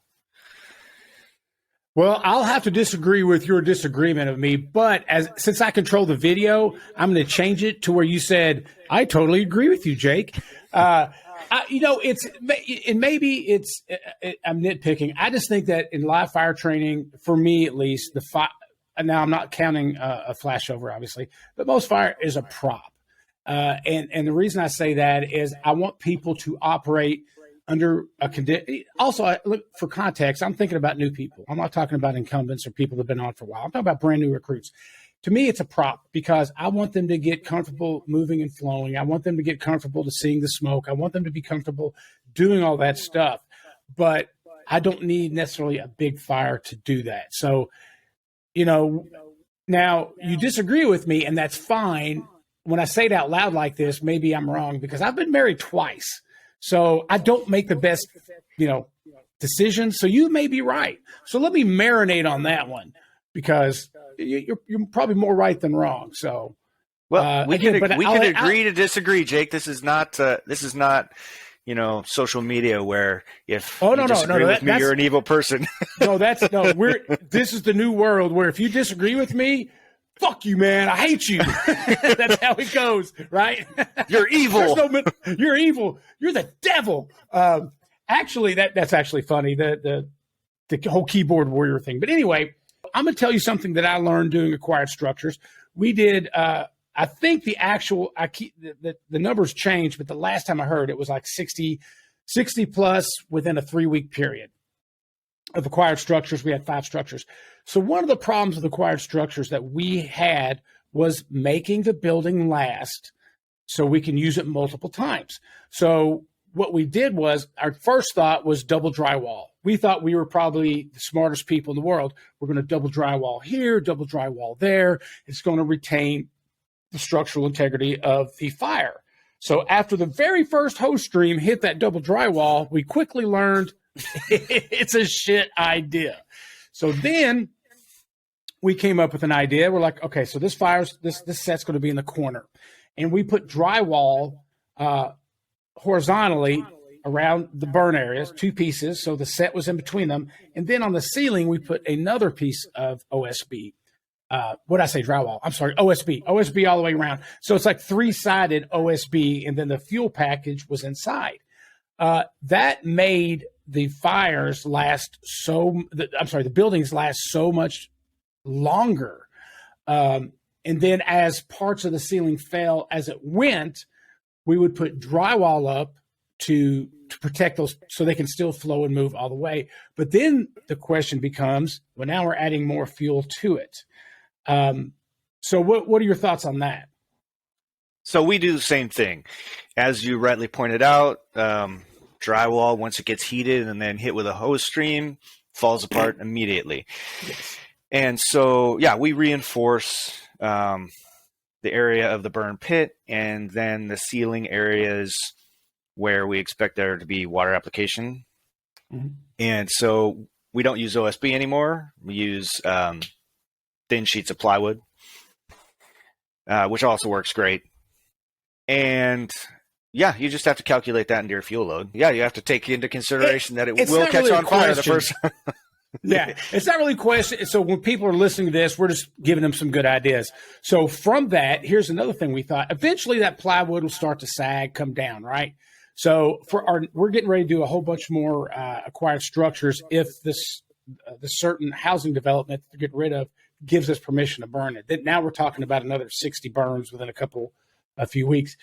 Well, I'll have to disagree with your disagreement of me, but since I control the video, I'm going to change it to where you said, I totally agree with you, Jake. I'm nitpicking. I just think that in live fire training, for me at least, now I'm not counting a flashover, obviously, but most fire is a prop. And the reason I say that is I want people to operate under a condition. Also, for context, I'm thinking about new people. I'm not talking about incumbents or people that have been on for a while. I'm talking about brand new recruits. To me, it's a prop because I want them to get comfortable moving and flowing. I want them to get comfortable to seeing the smoke. I want them to be comfortable doing all that stuff. But I don't need necessarily a big fire to do that. So, now you disagree with me, and that's fine. When I say it out loud like this, maybe I'm wrong because I've been married twice. So I don't make the best, decisions. So you may be right. So let me marinate on that one because you're probably more right than wrong. So, well, we can agree to disagree, Jake. This is not social media where if you disagree with me, you're an evil person. This is the new world where if you disagree with me, fuck you, man. I hate you. That's how it goes, right? You're evil. You're evil. You're the devil. Actually, that's actually funny, the whole keyboard warrior thing. But anyway, I'm going to tell you something that I learned doing acquired structures. We did I think the actual, the numbers change, but the last time I heard it was like 60 plus within a 3-week period of acquired structures. We had 5 structures. So one of the problems with acquired structures that we had was making the building last so we can use it multiple times. So what we did was, our first thought was double drywall. We thought we were probably the smartest people in the world. We're going to double drywall here, double drywall there. It's going to retain the structural integrity of the fire. So after the very first hose stream hit that double drywall, we quickly learned it's a shit idea. So then we came up with an idea. We're like, okay, so this set's going to be in the corner. And we put drywall horizontally around the burn areas, 2 pieces. So the set was in between them. And then on the ceiling, we put another piece of OSB. What did I say? Drywall. I'm sorry. OSB all the way around. So it's like 3-sided OSB. And then the fuel package was inside. That made the fires last the buildings last so much longer. And then as parts of the ceiling fell as it went, we would put drywall up to protect those so they can still flow and move all the way. But then the question becomes, well, now we're adding more fuel to it. So what are your thoughts on that? So we do the same thing. As you rightly pointed out, drywall, once it gets heated and then hit with a hose stream, falls apart immediately. Yes. And so, yeah, we reinforce the area of the burn pit and then the ceiling areas where we expect there to be water application. Mm-hmm. And so we don't use OSB anymore. We use thin sheets of plywood, which also works great. And yeah, you just have to calculate that into your fuel load. Yeah, you have to take into consideration that it will catch on fire the first time. Yeah, it's not really a question. So when people are listening to this, we're just giving them some good ideas. So from that, here's another thing we thought. Eventually that plywood will start to sag, come down, right? So we're getting ready to do a whole bunch more acquired structures if the certain housing development to get rid of gives us permission to burn it. Then now we're talking about another 60 burns within a few weeks.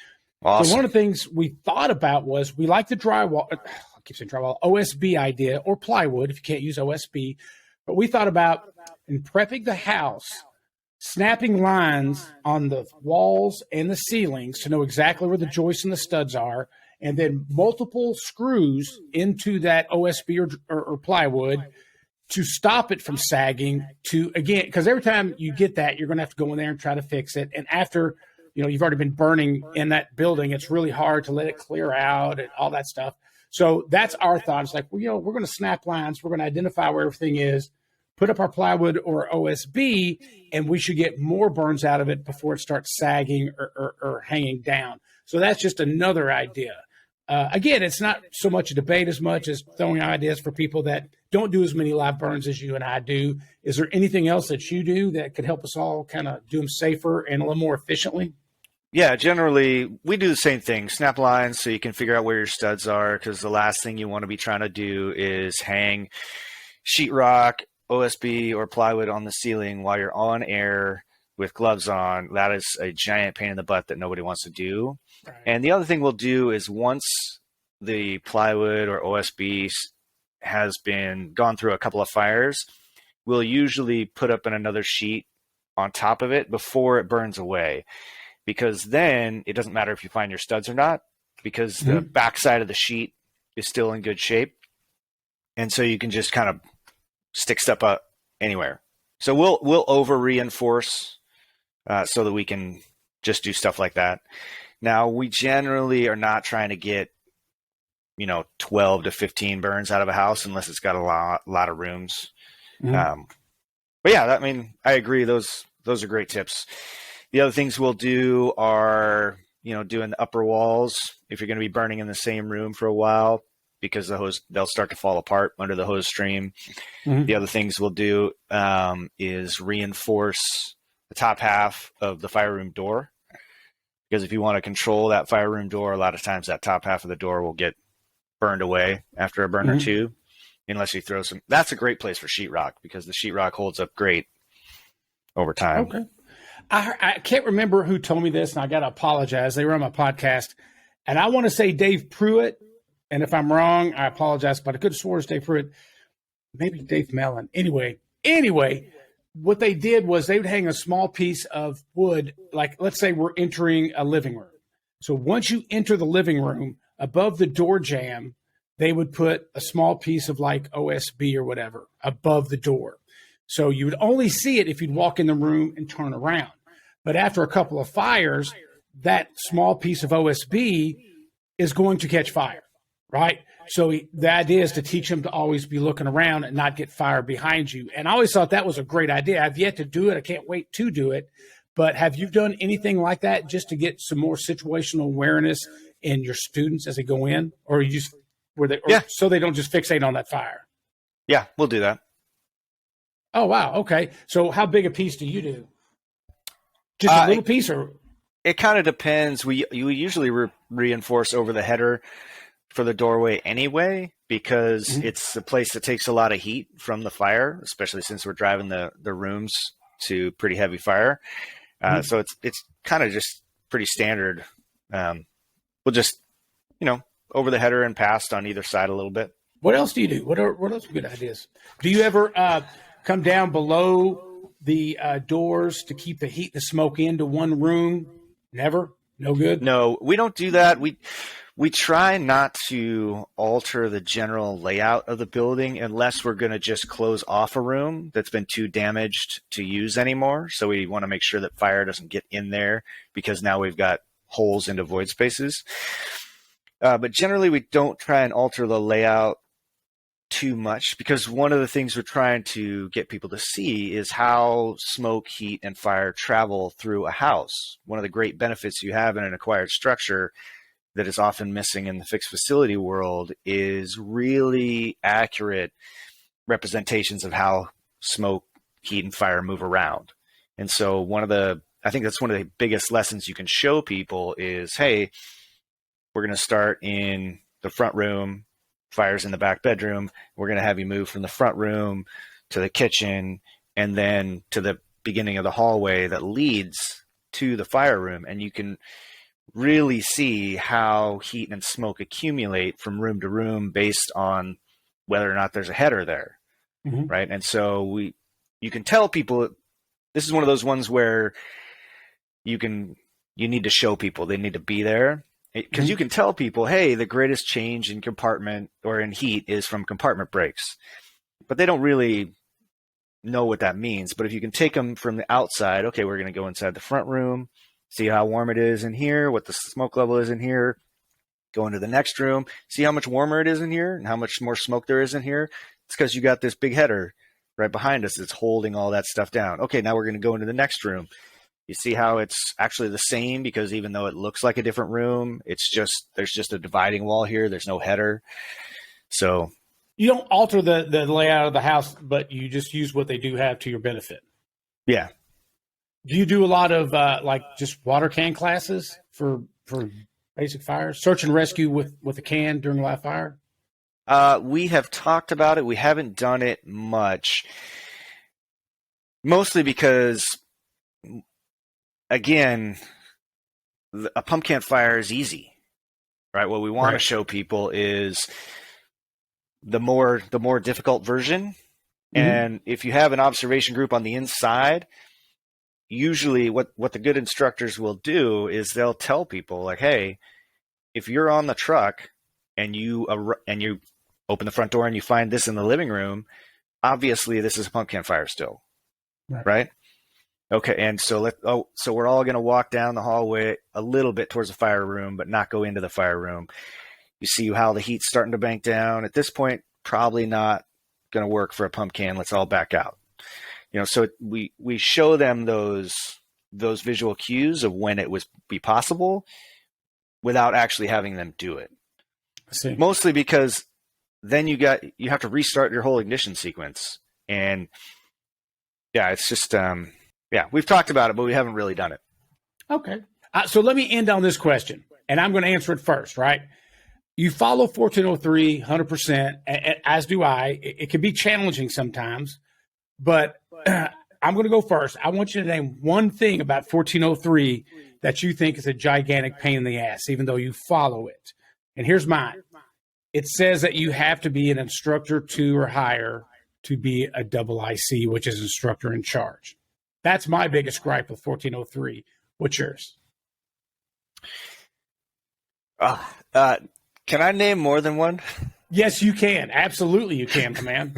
Awesome. So one of the things we thought about was we like the drywall. I keep saying drywall, OSB idea, or plywood if you can't use OSB. But we thought about, in prepping the house, snapping lines on the walls and the ceilings to know exactly where the joists and the studs are, and then multiple screws into that OSB or plywood to stop it from sagging. To, again, because every time you get that, you're going to have to go in there and try to fix it. And after you've already been burning in that building, it's really hard to let it clear out and all that stuff. So that's our thought. It's like, well, we're going to snap lines. We're going to identify where everything is, put up our plywood or OSB, and we should get more burns out of it before it starts sagging or hanging down. So that's just another idea. Again, it's not so much a debate as much as throwing ideas for people that don't do as many live burns as you and I do. Is there anything else that you do that could help us all kind of do them safer and a little more efficiently? Yeah, generally, we do the same thing. Snap lines so you can figure out where your studs are, because the last thing you want to be trying to do is hang sheetrock, OSB, or plywood on the ceiling while you're on air with gloves on. That is a giant pain in the butt that nobody wants to do. Right. And the other thing we'll do is once the plywood or OSB has been gone through a couple of fires, we'll usually put up another sheet on top of it before it burns away. Because then it doesn't matter if you find your studs or not, because the backside of the sheet is still in good shape. And so you can just kind of stick stuff up anywhere. So we'll over reinforce so that we can just do stuff like that. Now, we generally are not trying to get 12 to 15 burns out of a house unless it's got a lot of rooms. But yeah, I agree. Those are great tips. The other things we'll do are, doing the upper walls if you're going to be burning in the same room for a while, because they'll start to fall apart under the hose stream. Mm-hmm. The other things we'll do is reinforce the top half of the fire room door, because if you want to control that fire room door, a lot of times that top half of the door will get burned away after a burn or two, unless you throw some. That's a great place for sheetrock, because the sheetrock holds up great over time. Okay. I can't remember who told me this, and I got to apologize. They were on my podcast, and I want to say Dave Pruitt. And if I'm wrong, I apologize, but I could have sworn it's Dave Pruitt, maybe Dave Mellon. Anyway, what they did was they would hang a small piece of wood, like let's say we're entering a living room. So once you enter the living room, above the door jamb, they would put a small piece of like OSB or whatever above the door. So you would only see it if you'd walk in the room and turn around. But after a couple of fires, that small piece of OSB is going to catch fire, right? So the idea is to teach them to always be looking around and not get fire behind you. And I always thought that was a great idea. I've yet to do it. I can't wait to do it. But have you done anything like that just to get some more situational awareness in your students as they go in? Or you just so they don't just fixate on that fire? Yeah, we'll do that. Oh, wow. Okay. So how big a piece do you do? Just a little piece, or? It kind of depends. We usually reinforce over the header for the doorway anyway, because it's a place that takes a lot of heat from the fire, especially since we're driving the rooms to pretty heavy fire. So it's kind of just pretty standard. We'll just, over the header and past on either side a little bit. What else do you do? What else are good ideas? Do you ever come down below the doors to keep the heat and the smoke into one room? Never? No good? No, we don't do that. We try not to alter the general layout of the building unless we're going to just close off a room that's been too damaged to use anymore. So we want to make sure that fire doesn't get in there, because now we've got holes into void spaces. But generally, we don't try and alter the layout too much, because one of the things we're trying to get people to see is how smoke, heat, and fire travel through a house. One of the great benefits you have in an acquired structure that is often missing in the fixed facility world is really accurate representations of how smoke, heat, and fire move around. And so I think that's one of the biggest lessons you can show people is, hey, we're going to start in the front room, fire's in the back bedroom. We're going to have you move from the front room to the kitchen and then to the beginning of the hallway that leads to the fire room. And you can really see how heat and smoke accumulate from room to room based on whether or not there's a header there, right? And so you can tell people, this is one of those ones where you need to show people, they need to be there, because you can tell people, hey, the greatest change in compartment or in heat is from compartment breaks, but they don't really know what that means. But if you can take them from the outside, okay, we're going to go inside the front room, see how warm it is in here, what the smoke level is in here, go into the next room, see how much warmer it is in here and how much more smoke there is in here. It's because you got this big header right behind us that's holding all that stuff down. Okay, now we're going to go into the next room. You see how it's actually the same, because even though it looks like a different room, there's just a dividing wall here. There's no header. So you don't alter the layout of the house, but you just use what they do have to your benefit. Yeah. Do you do a lot of just water can classes for basic fires, search and rescue with a can during a live fire? We have talked about it. We haven't done it much, mostly because, again, a pump can fire is easy, right? What we want to show people is the more difficult version. And if you have an observation group on the inside, usually what the good instructors will do is they'll tell people, like, hey, if you're on the truck and you open the front door and you find this in the living room, obviously this is a pump can fire still, right? Okay, and so we're all going to walk down the hallway a little bit towards the fire room, but not go into the fire room. You see how the heat's starting to bank down. At this point, probably not going to work for a pump can. Let's all back out. So we show them those visual cues of when it would be possible without actually having them do it. I see. Mostly because then you have to restart your whole ignition sequence. And yeah, it's just, we've talked about it, but we haven't really done it. Okay. So let me end on this question, and I'm going to answer it first, right? You follow 1403 100%, as do I. It can be challenging sometimes, but I'm going to go first. I want you to name one thing about 1403 that you think is a gigantic pain in the ass, even though you follow it. And here's mine. It says that you have to be an instructor 2 or higher to be a double IC, which is instructor in charge. That's my biggest gripe with 1403. What's yours? Can I name more than one? Yes, you can. Absolutely, you can, man.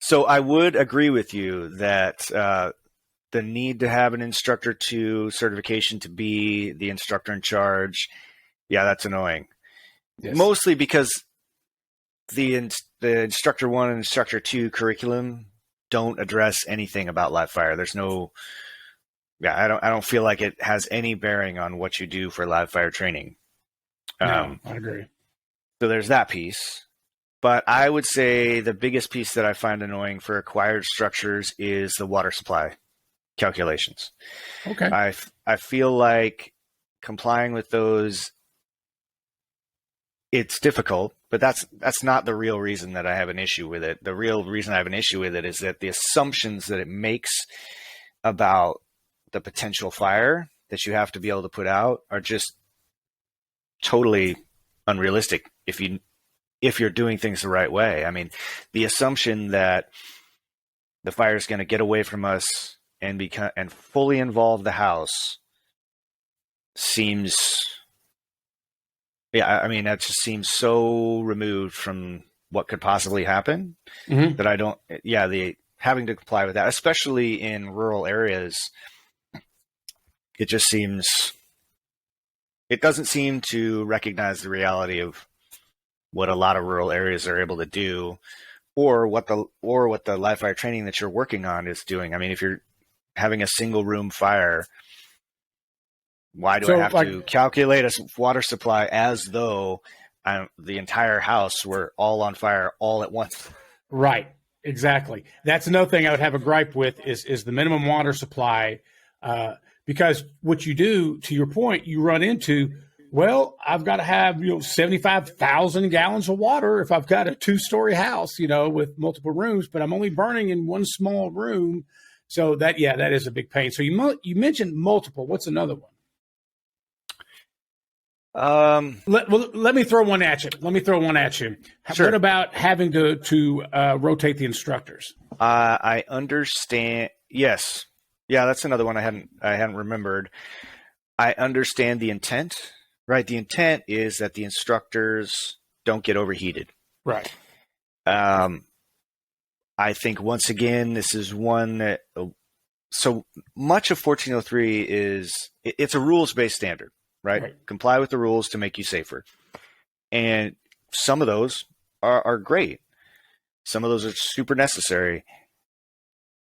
So I would agree with you that the need to have an instructor 2 certification to be the instructor in charge, yeah, that's annoying. Yes. Mostly because the instructor 1 and instructor 2 curriculum don't address anything about live fire. There's no, I don't feel like it has any bearing on what you do for live fire training. No, I agree. So there's that piece. But I would say the biggest piece that I find annoying for acquired structures is the water supply calculations. Okay. I feel like complying with those, it's difficult, but that's not the real reason that I have an issue with it. The real reason I have an issue with it is that the assumptions that it makes about the potential fire that you have to be able to put out are just totally unrealistic if you're doing things the right way. I mean, the assumption that the fire is going to get away from us and fully involve the house seems, that just seems so removed from what could possibly happen that I don't, having to comply with that, especially in rural areas, it doesn't seem to recognize the reality of what a lot of rural areas are able to do, or what the live fire training that you're working on is doing. I mean, if you're having a single room fire, why do I have to calculate a water supply as though the entire house were all on fire all at once? Right. Exactly. That's another thing I would have a gripe with is the minimum water supply, because what you do, to your point, you run into, well, I've got to have 75,000 gallons of water if I've got a 2-story house, with multiple rooms, but I'm only burning in one small room. So that is a big pain. So you mentioned multiple. What's another one? Let me throw one at you. Sure. What about having to rotate the instructors? I understand. Yes. Yeah, that's another one I hadn't remembered. I understand the intent, right? The intent is that the instructors don't get overheated. Right. I think once again, this is one that so much of 1403 it's a rules-based standard. Right? Comply with the rules to make you safer. And some of those are great. Some of those are super necessary,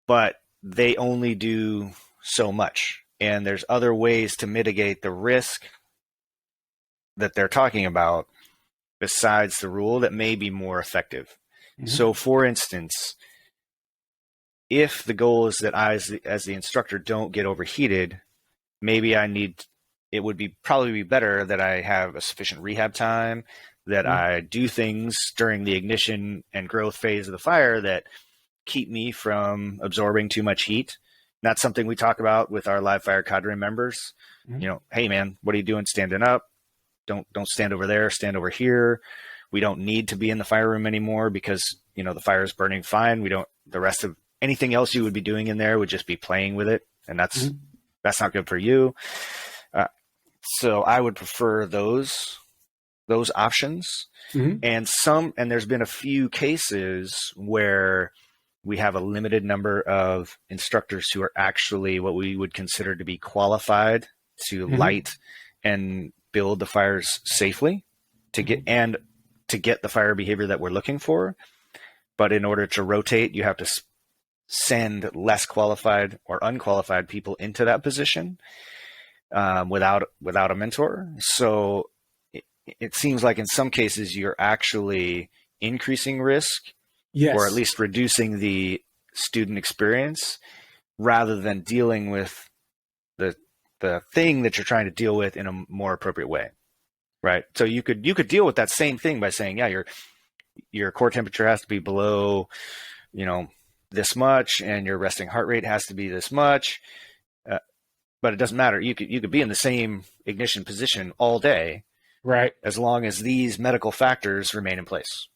but they only do so much. And there's other ways to mitigate the risk that they're talking about besides the rule that may be more effective. Mm-hmm. So for instance, if the goal is that I, as the instructor, don't get overheated, maybe it would probably be better that I have a sufficient rehab time, that I do things during the ignition and growth phase of the fire that keep me from absorbing too much heat. And that's something we talk about with our live fire cadre members. Hey man, what are you doing standing up? Don't stand over there, stand over here. We don't need to be in the fire room anymore because, the fire is burning fine. The rest of anything else you would be doing in there would just be playing with it. And that's not good for you. So I would prefer those options. And there's been a few cases where we have a limited number of instructors who are actually what we would consider to be qualified to light and build the fires safely to get the fire behavior that we're looking for. But in order to rotate, you have to send less qualified or unqualified people into that position. Without a mentor. So it seems like in some cases you're actually increasing risk, or at least reducing the student experience rather than dealing with the thing that you're trying to deal with in a more appropriate way. Right. So you could deal with that same thing by saying, your core temperature has to be below, this much and your resting heart rate has to be this much. But it doesn't matter. You could be in the same ignition position all day, right? As long as these medical factors remain in place.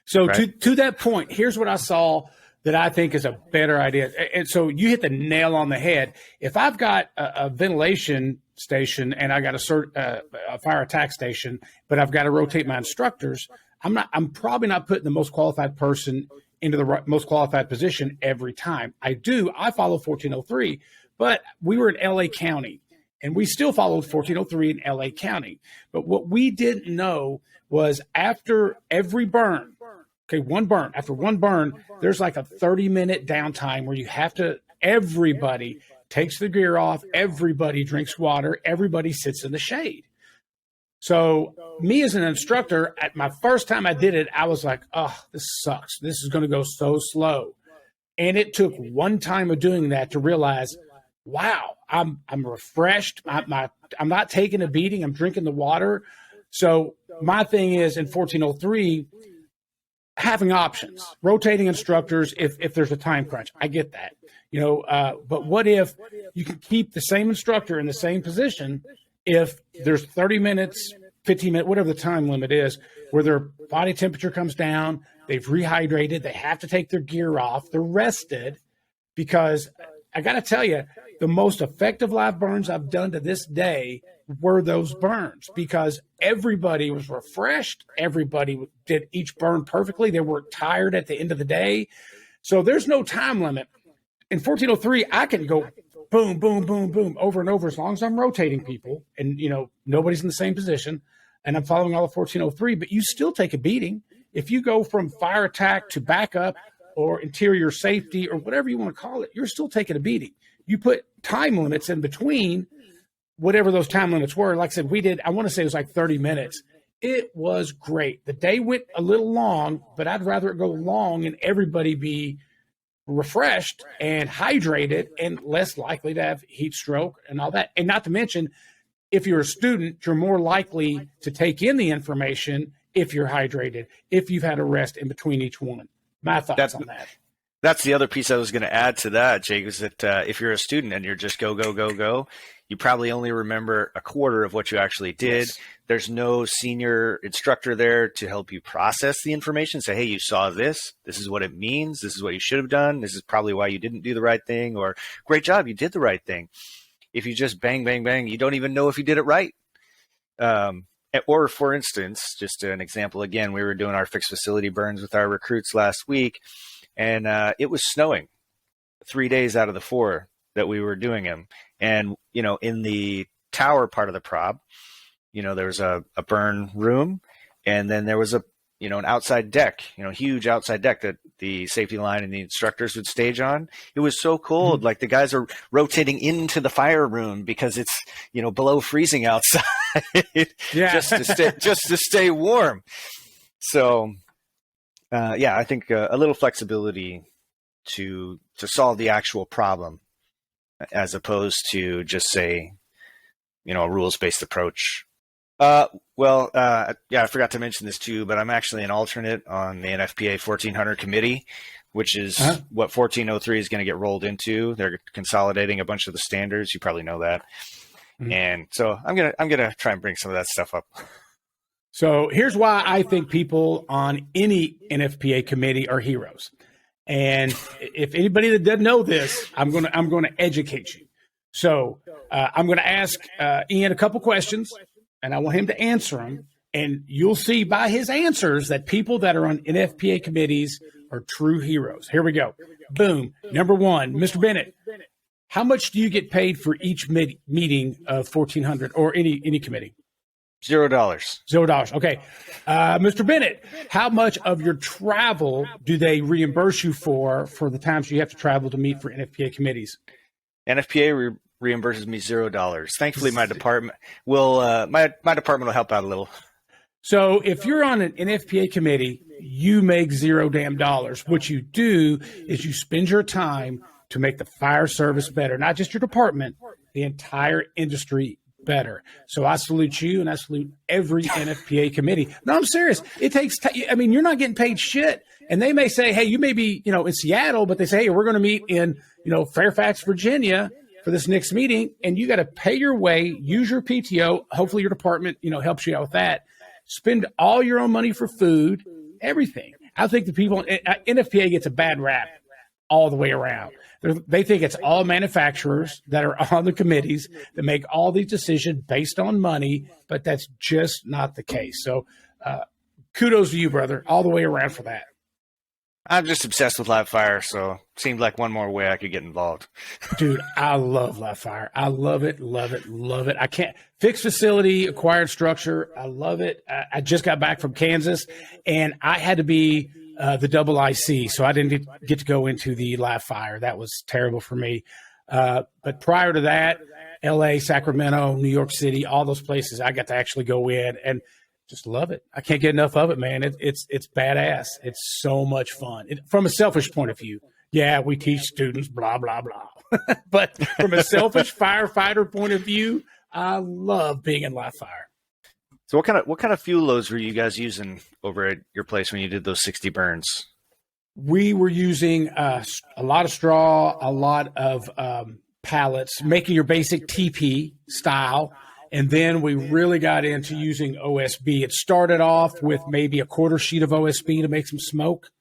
So right? to that point, here's what I saw that I think is a better idea. And so you hit the nail on the head. If I've got a ventilation station and I got a fire attack station, but I've got to rotate my instructors, I'm probably not putting the most qualified person into the most qualified position every time. I follow 1403, but we were in LA County and we still followed 1403 in LA County. But what we didn't know was after every burn, after one burn, there's like a 30-minute downtime where everybody takes the gear off, everybody drinks water, everybody sits in the shade. So me as an instructor, at my first time I did it, I was like, oh, this sucks. This is going to go so slow. And it took one time of doing that to realize, wow, I'm refreshed. I'm not taking a beating. I'm drinking the water. So my thing is in 1403, having options, rotating instructors if there's a time crunch. I get that, but what if you can keep the same instructor in the same position if there's 30 minutes, 15 minutes, whatever the time limit is, where their body temperature comes down, they've rehydrated, they have to take their gear off, they're rested, because I got to tell you, the most effective live burns I've done to this day were those burns, because everybody was refreshed. Everybody did each burn perfectly. They weren't tired at the end of the day. So there's no time limit. In 1403, I can go boom, boom, boom, boom, over and over, as long as I'm rotating people and, nobody's in the same position and I'm following all of 1403, but you still take a beating. If you go from fire attack to backup or interior safety or whatever you want to call it, you're still taking a beating. You put time limits in between whatever those time limits were. Like I said, I want to say it was like 30 minutes. It was great. The day went a little long, but I'd rather it go long and everybody be refreshed and hydrated and less likely to have heat stroke and all that. And not to mention, if you're a student, you're more likely to take in the information if you're hydrated, if you've had a rest in between each one. My thoughts on that. That's the other piece I was going to add to that, Jake, is that if you're a student and you're just go, you probably only remember a quarter of what you actually did. Yes. There's no senior instructor there to help you process the information. Say, hey, you saw this. This is what it means. This is what you should have done. This is probably why you didn't do the right thing, or great job, you did the right thing. If you just bang, bang, bang, you don't even know if you did it right. Or for instance, just an example, again, we were doing our fixed facility burns with our recruits last week, and it was snowing 3 days out of the 4 that we were doing them. And, in the tower part of the prop, there was a burn room, and then there was an outside deck, huge outside deck that the safety line and the instructors would stage on. It was so cold. Mm-hmm. Like the guys are rotating into the fire room because it's, below freezing outside just to stay warm. So, I think a little flexibility to solve the actual problem, as opposed to just say, a rules-based approach. I forgot to mention this too, but I'm actually an alternate on the Nfpa 1400 committee, which is what 1403 is going to get rolled into. They're consolidating a bunch of the standards. You probably know that. Mm-hmm. And so I'm gonna try and bring some of that stuff up. So here's why I think people on any NFPA committee are heroes. And if anybody that doesn't know this, I'm going to educate you. So I'm going to ask Ian a couple questions, and I want him to answer them. And you'll see by his answers that people that are on NFPA committees are true heroes. Here we go. Boom. Number one, Mr. Bennett, how much do you get paid for each meeting of 1400 or any committee? $0. $0. Okay. Mr. Bennett, how much of your travel do they reimburse you for the times you have to travel to meet for NFPA committees? NFPA reimburses me $0. Thankfully, my department will my department will help out a little. So if you're on an NFPA committee, you make $0. What you do is you spend your time to make the fire service better, not just your department, the entire industry better. So I salute you, and I salute every NFPA committee. No, I'm serious. It takes you're not getting paid shit. and they may say, hey, you may be, in Seattle, but they say, hey, we're going to meet in, Fairfax, Virginia for this next meeting, and you got to pay your way, use your PTO. Hopefully your department, helps you out with that. Spend all your own money for food, everything. I think the people, NFPA gets a bad rap all the way around. They think it's all manufacturers that are on the committees that make all these decisions based on money, but that's just not the case. So kudos to you, brother, all the way around for that. I'm just obsessed with live fire, so seemed like one more way I could get involved. Dude, I love live fire. I love it, love it, love it. I can't fixed facility, acquired structure. I love it. I just got back from Kansas, and I had to be the double IC, so I didn't get to go into the live fire. That was terrible for me. But prior to that, LA, Sacramento, New York City, all those places, I got to actually go in and just love it. I can't get enough of it, man. It's badass. It's so much fun. From a selfish point of view, yeah, we teach students, blah, blah, blah. But from a selfish firefighter point of view, I love being in live fire. So what kind of fuel loads were you guys using over at your place when you did those 60 burns? We were using a lot of straw, a lot of pallets, making your basic TP style. And then we really got into using OSB. It started off with maybe a quarter sheet of OSB to make some smoke.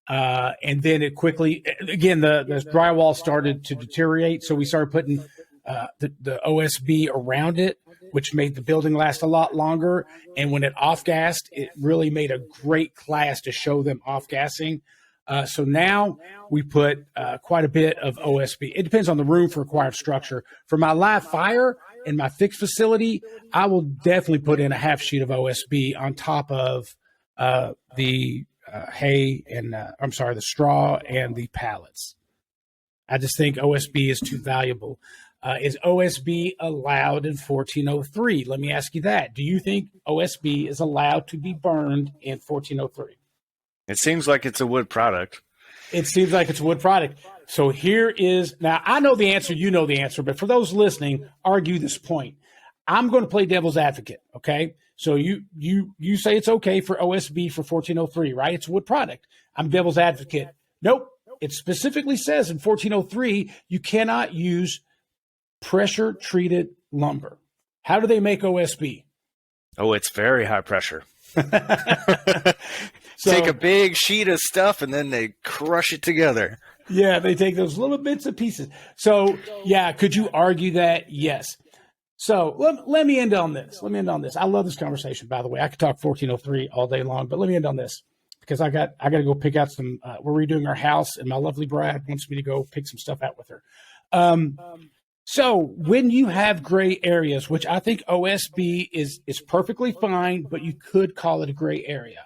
And then it quickly, again, the drywall started to deteriorate. So we started putting the OSB around it, which made the building last a lot longer. And when it off-gassed, it really made a great class to show them off-gassing. So now we put quite a bit of OSB. It depends on the room for acquired structure. For my live fire in my fixed facility, I will definitely put in a half sheet of OSB on top of the hay and the straw and the pallets. I just think OSB is too valuable. Is OSB allowed in 1403? Let me ask you that. Do you think OSB is allowed to be burned in 1403? It seems like it's a wood product. It seems like it's a wood product. So here is, now I know the answer, you know the answer, but for those listening, argue this point. I'm going to play devil's advocate, okay? So you say it's okay for OSB for 1403, right? It's a wood product. I'm devil's advocate. Nope. It specifically says in 1403, you cannot use pressure-treated lumber. How do they make OSB? Oh, it's very high pressure. So, take a big sheet of stuff and then they crush it together. Yeah, they take those little bits and pieces. So, yeah, could you argue that? Yes. So let me end on this. I love this conversation, by the way. I could talk 1403 all day long, but let me end on this because I got to go pick out some. We're redoing our house, and my lovely bride wants me to go pick some stuff out with her. So when you have gray areas, which I think OSB is perfectly fine, but you could call it a gray area.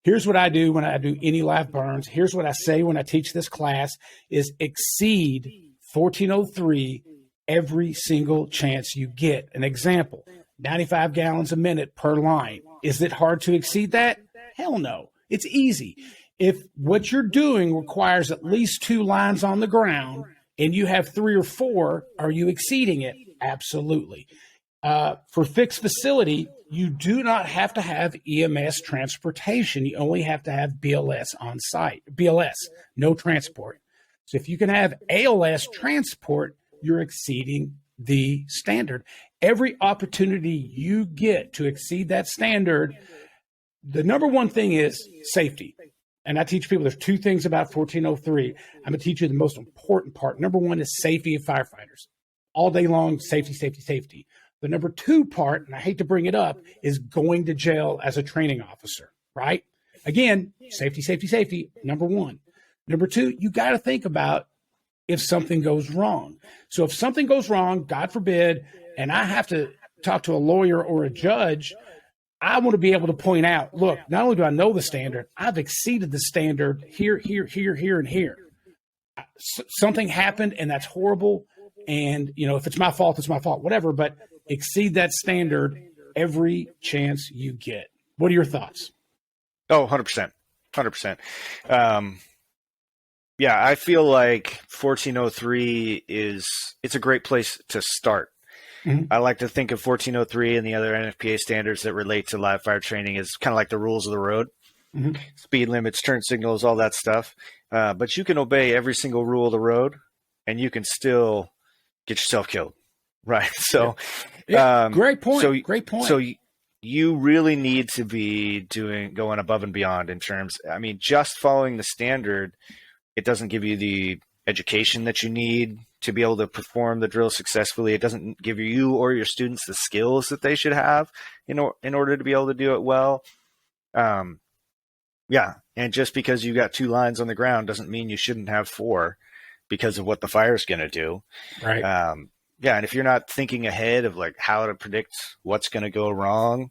Here's what I do when I do any live burns. Here's what I say when I teach this class is exceed 1403 every single chance you get. An example, 95 gallons a minute per line. Is it hard to exceed that? Hell no. It's easy. If what you're doing requires at least 2 lines on the ground and you have 3 or 4, are you exceeding it? Absolutely. For fixed facility, you do not have to have EMS transportation. You only have to have BLS on site. BLS, no transport. So if you can have ALS transport, you're exceeding the standard. Every opportunity you get to exceed that standard, the number one thing is safety. And I teach people there's 2 things about 1403. I'm going to teach you the most important part. Number 1 is safety of firefighters. All day long, safety, safety, safety. The number 2 part, and I hate to bring it up, is going to jail as a training officer, right? Again, safety, safety, safety, number 1. Number 2, you got to think about if something goes wrong. So if something goes wrong, God forbid, and I have to talk to a lawyer or a judge, I want to be able to point out, look, not only do I know the standard, I've exceeded the standard here, here, here, here, and here. Something happened, and that's horrible. And, if it's my fault, it's my fault, whatever. But exceed that standard every chance you get. What are your thoughts? Oh, 100%. 100%. Yeah, I feel like 1403 it's a great place to start. Mm-hmm. I like to think of 1403 and the other NFPA standards that relate to live fire training as kind of like the rules of the road. speed limits, turn signals, all that stuff. But you can obey every single rule of the road, and you can still get yourself killed, right? So, great point. Great point. So you really need to be going above and beyond in terms. I mean, just following the standard, it doesn't give you the education that you need to be able to perform the drill successfully. It doesn't give you or your students the skills that they should have in order to be able to do it well. Yeah. And just because you got 2 lines on the ground doesn't mean you shouldn't have 4 because of what the fire's going to do. Right. Yeah. And if you're not thinking ahead of like how to predict what's going to go wrong.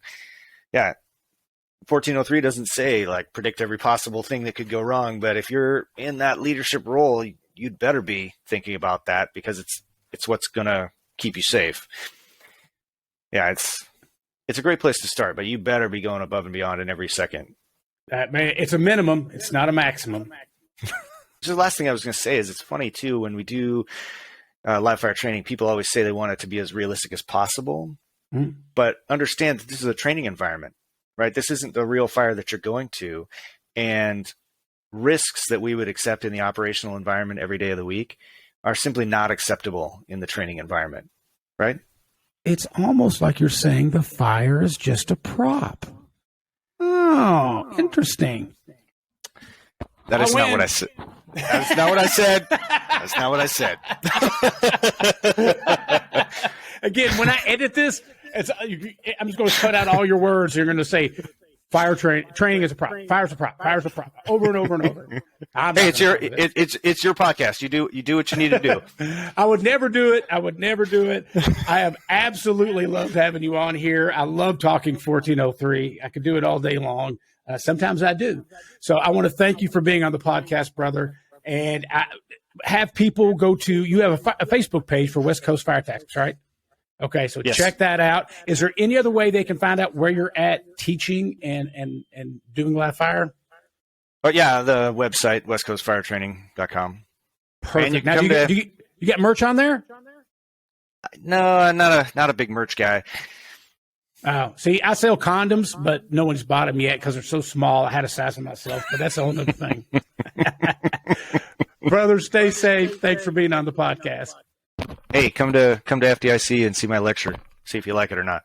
Yeah. 1403 doesn't say like predict every possible thing that could go wrong. But if you're in that leadership role, you'd better be thinking about that because it's what's going to keep you safe. Yeah. It's a great place to start, but you better be going above and beyond in every second. It's a minimum. It's not a maximum. The last thing I was going to say is it's funny too, when we do live fire training, people always say they want it to be as realistic as possible, but understand that this is a training environment, right? This isn't the real fire that you're going to, and risks that we would accept in the operational environment every day of the week are simply not acceptable in the training environment, right? It's almost like you're saying the fire is just a prop. Oh, interesting. That is not what I said. That's not what I said. That's not what I said. Again, when I edit this, I'm just going to cut out all your words. You're going to say, training is a prop. Fire's a prop. Fire's a prop. Over and over and over. Hey, it's your podcast. You do what you need to do. I would never do it. I have absolutely loved having you on here. I love talking 1403. I could do it all day long. Sometimes I do. So I want to thank you for being on the podcast, brother. And I have people go to, you have a Facebook page for West Coast Fire Tactics, right? Okay, so yes. Check that out. Is there any other way they can find out where you're at teaching and doing live fire? Oh, yeah, the website, westcoastfiretraining.com. Perfect. Now, do you get merch on there? No, not a big merch guy. Oh, see, I sell condoms, but no one's bought them yet because they're so small. I had to size them myself, but that's a whole other thing. Brother, stay safe. Thanks for being on the podcast. Hey, come to FDIC and see my lecture. See if you like it or not.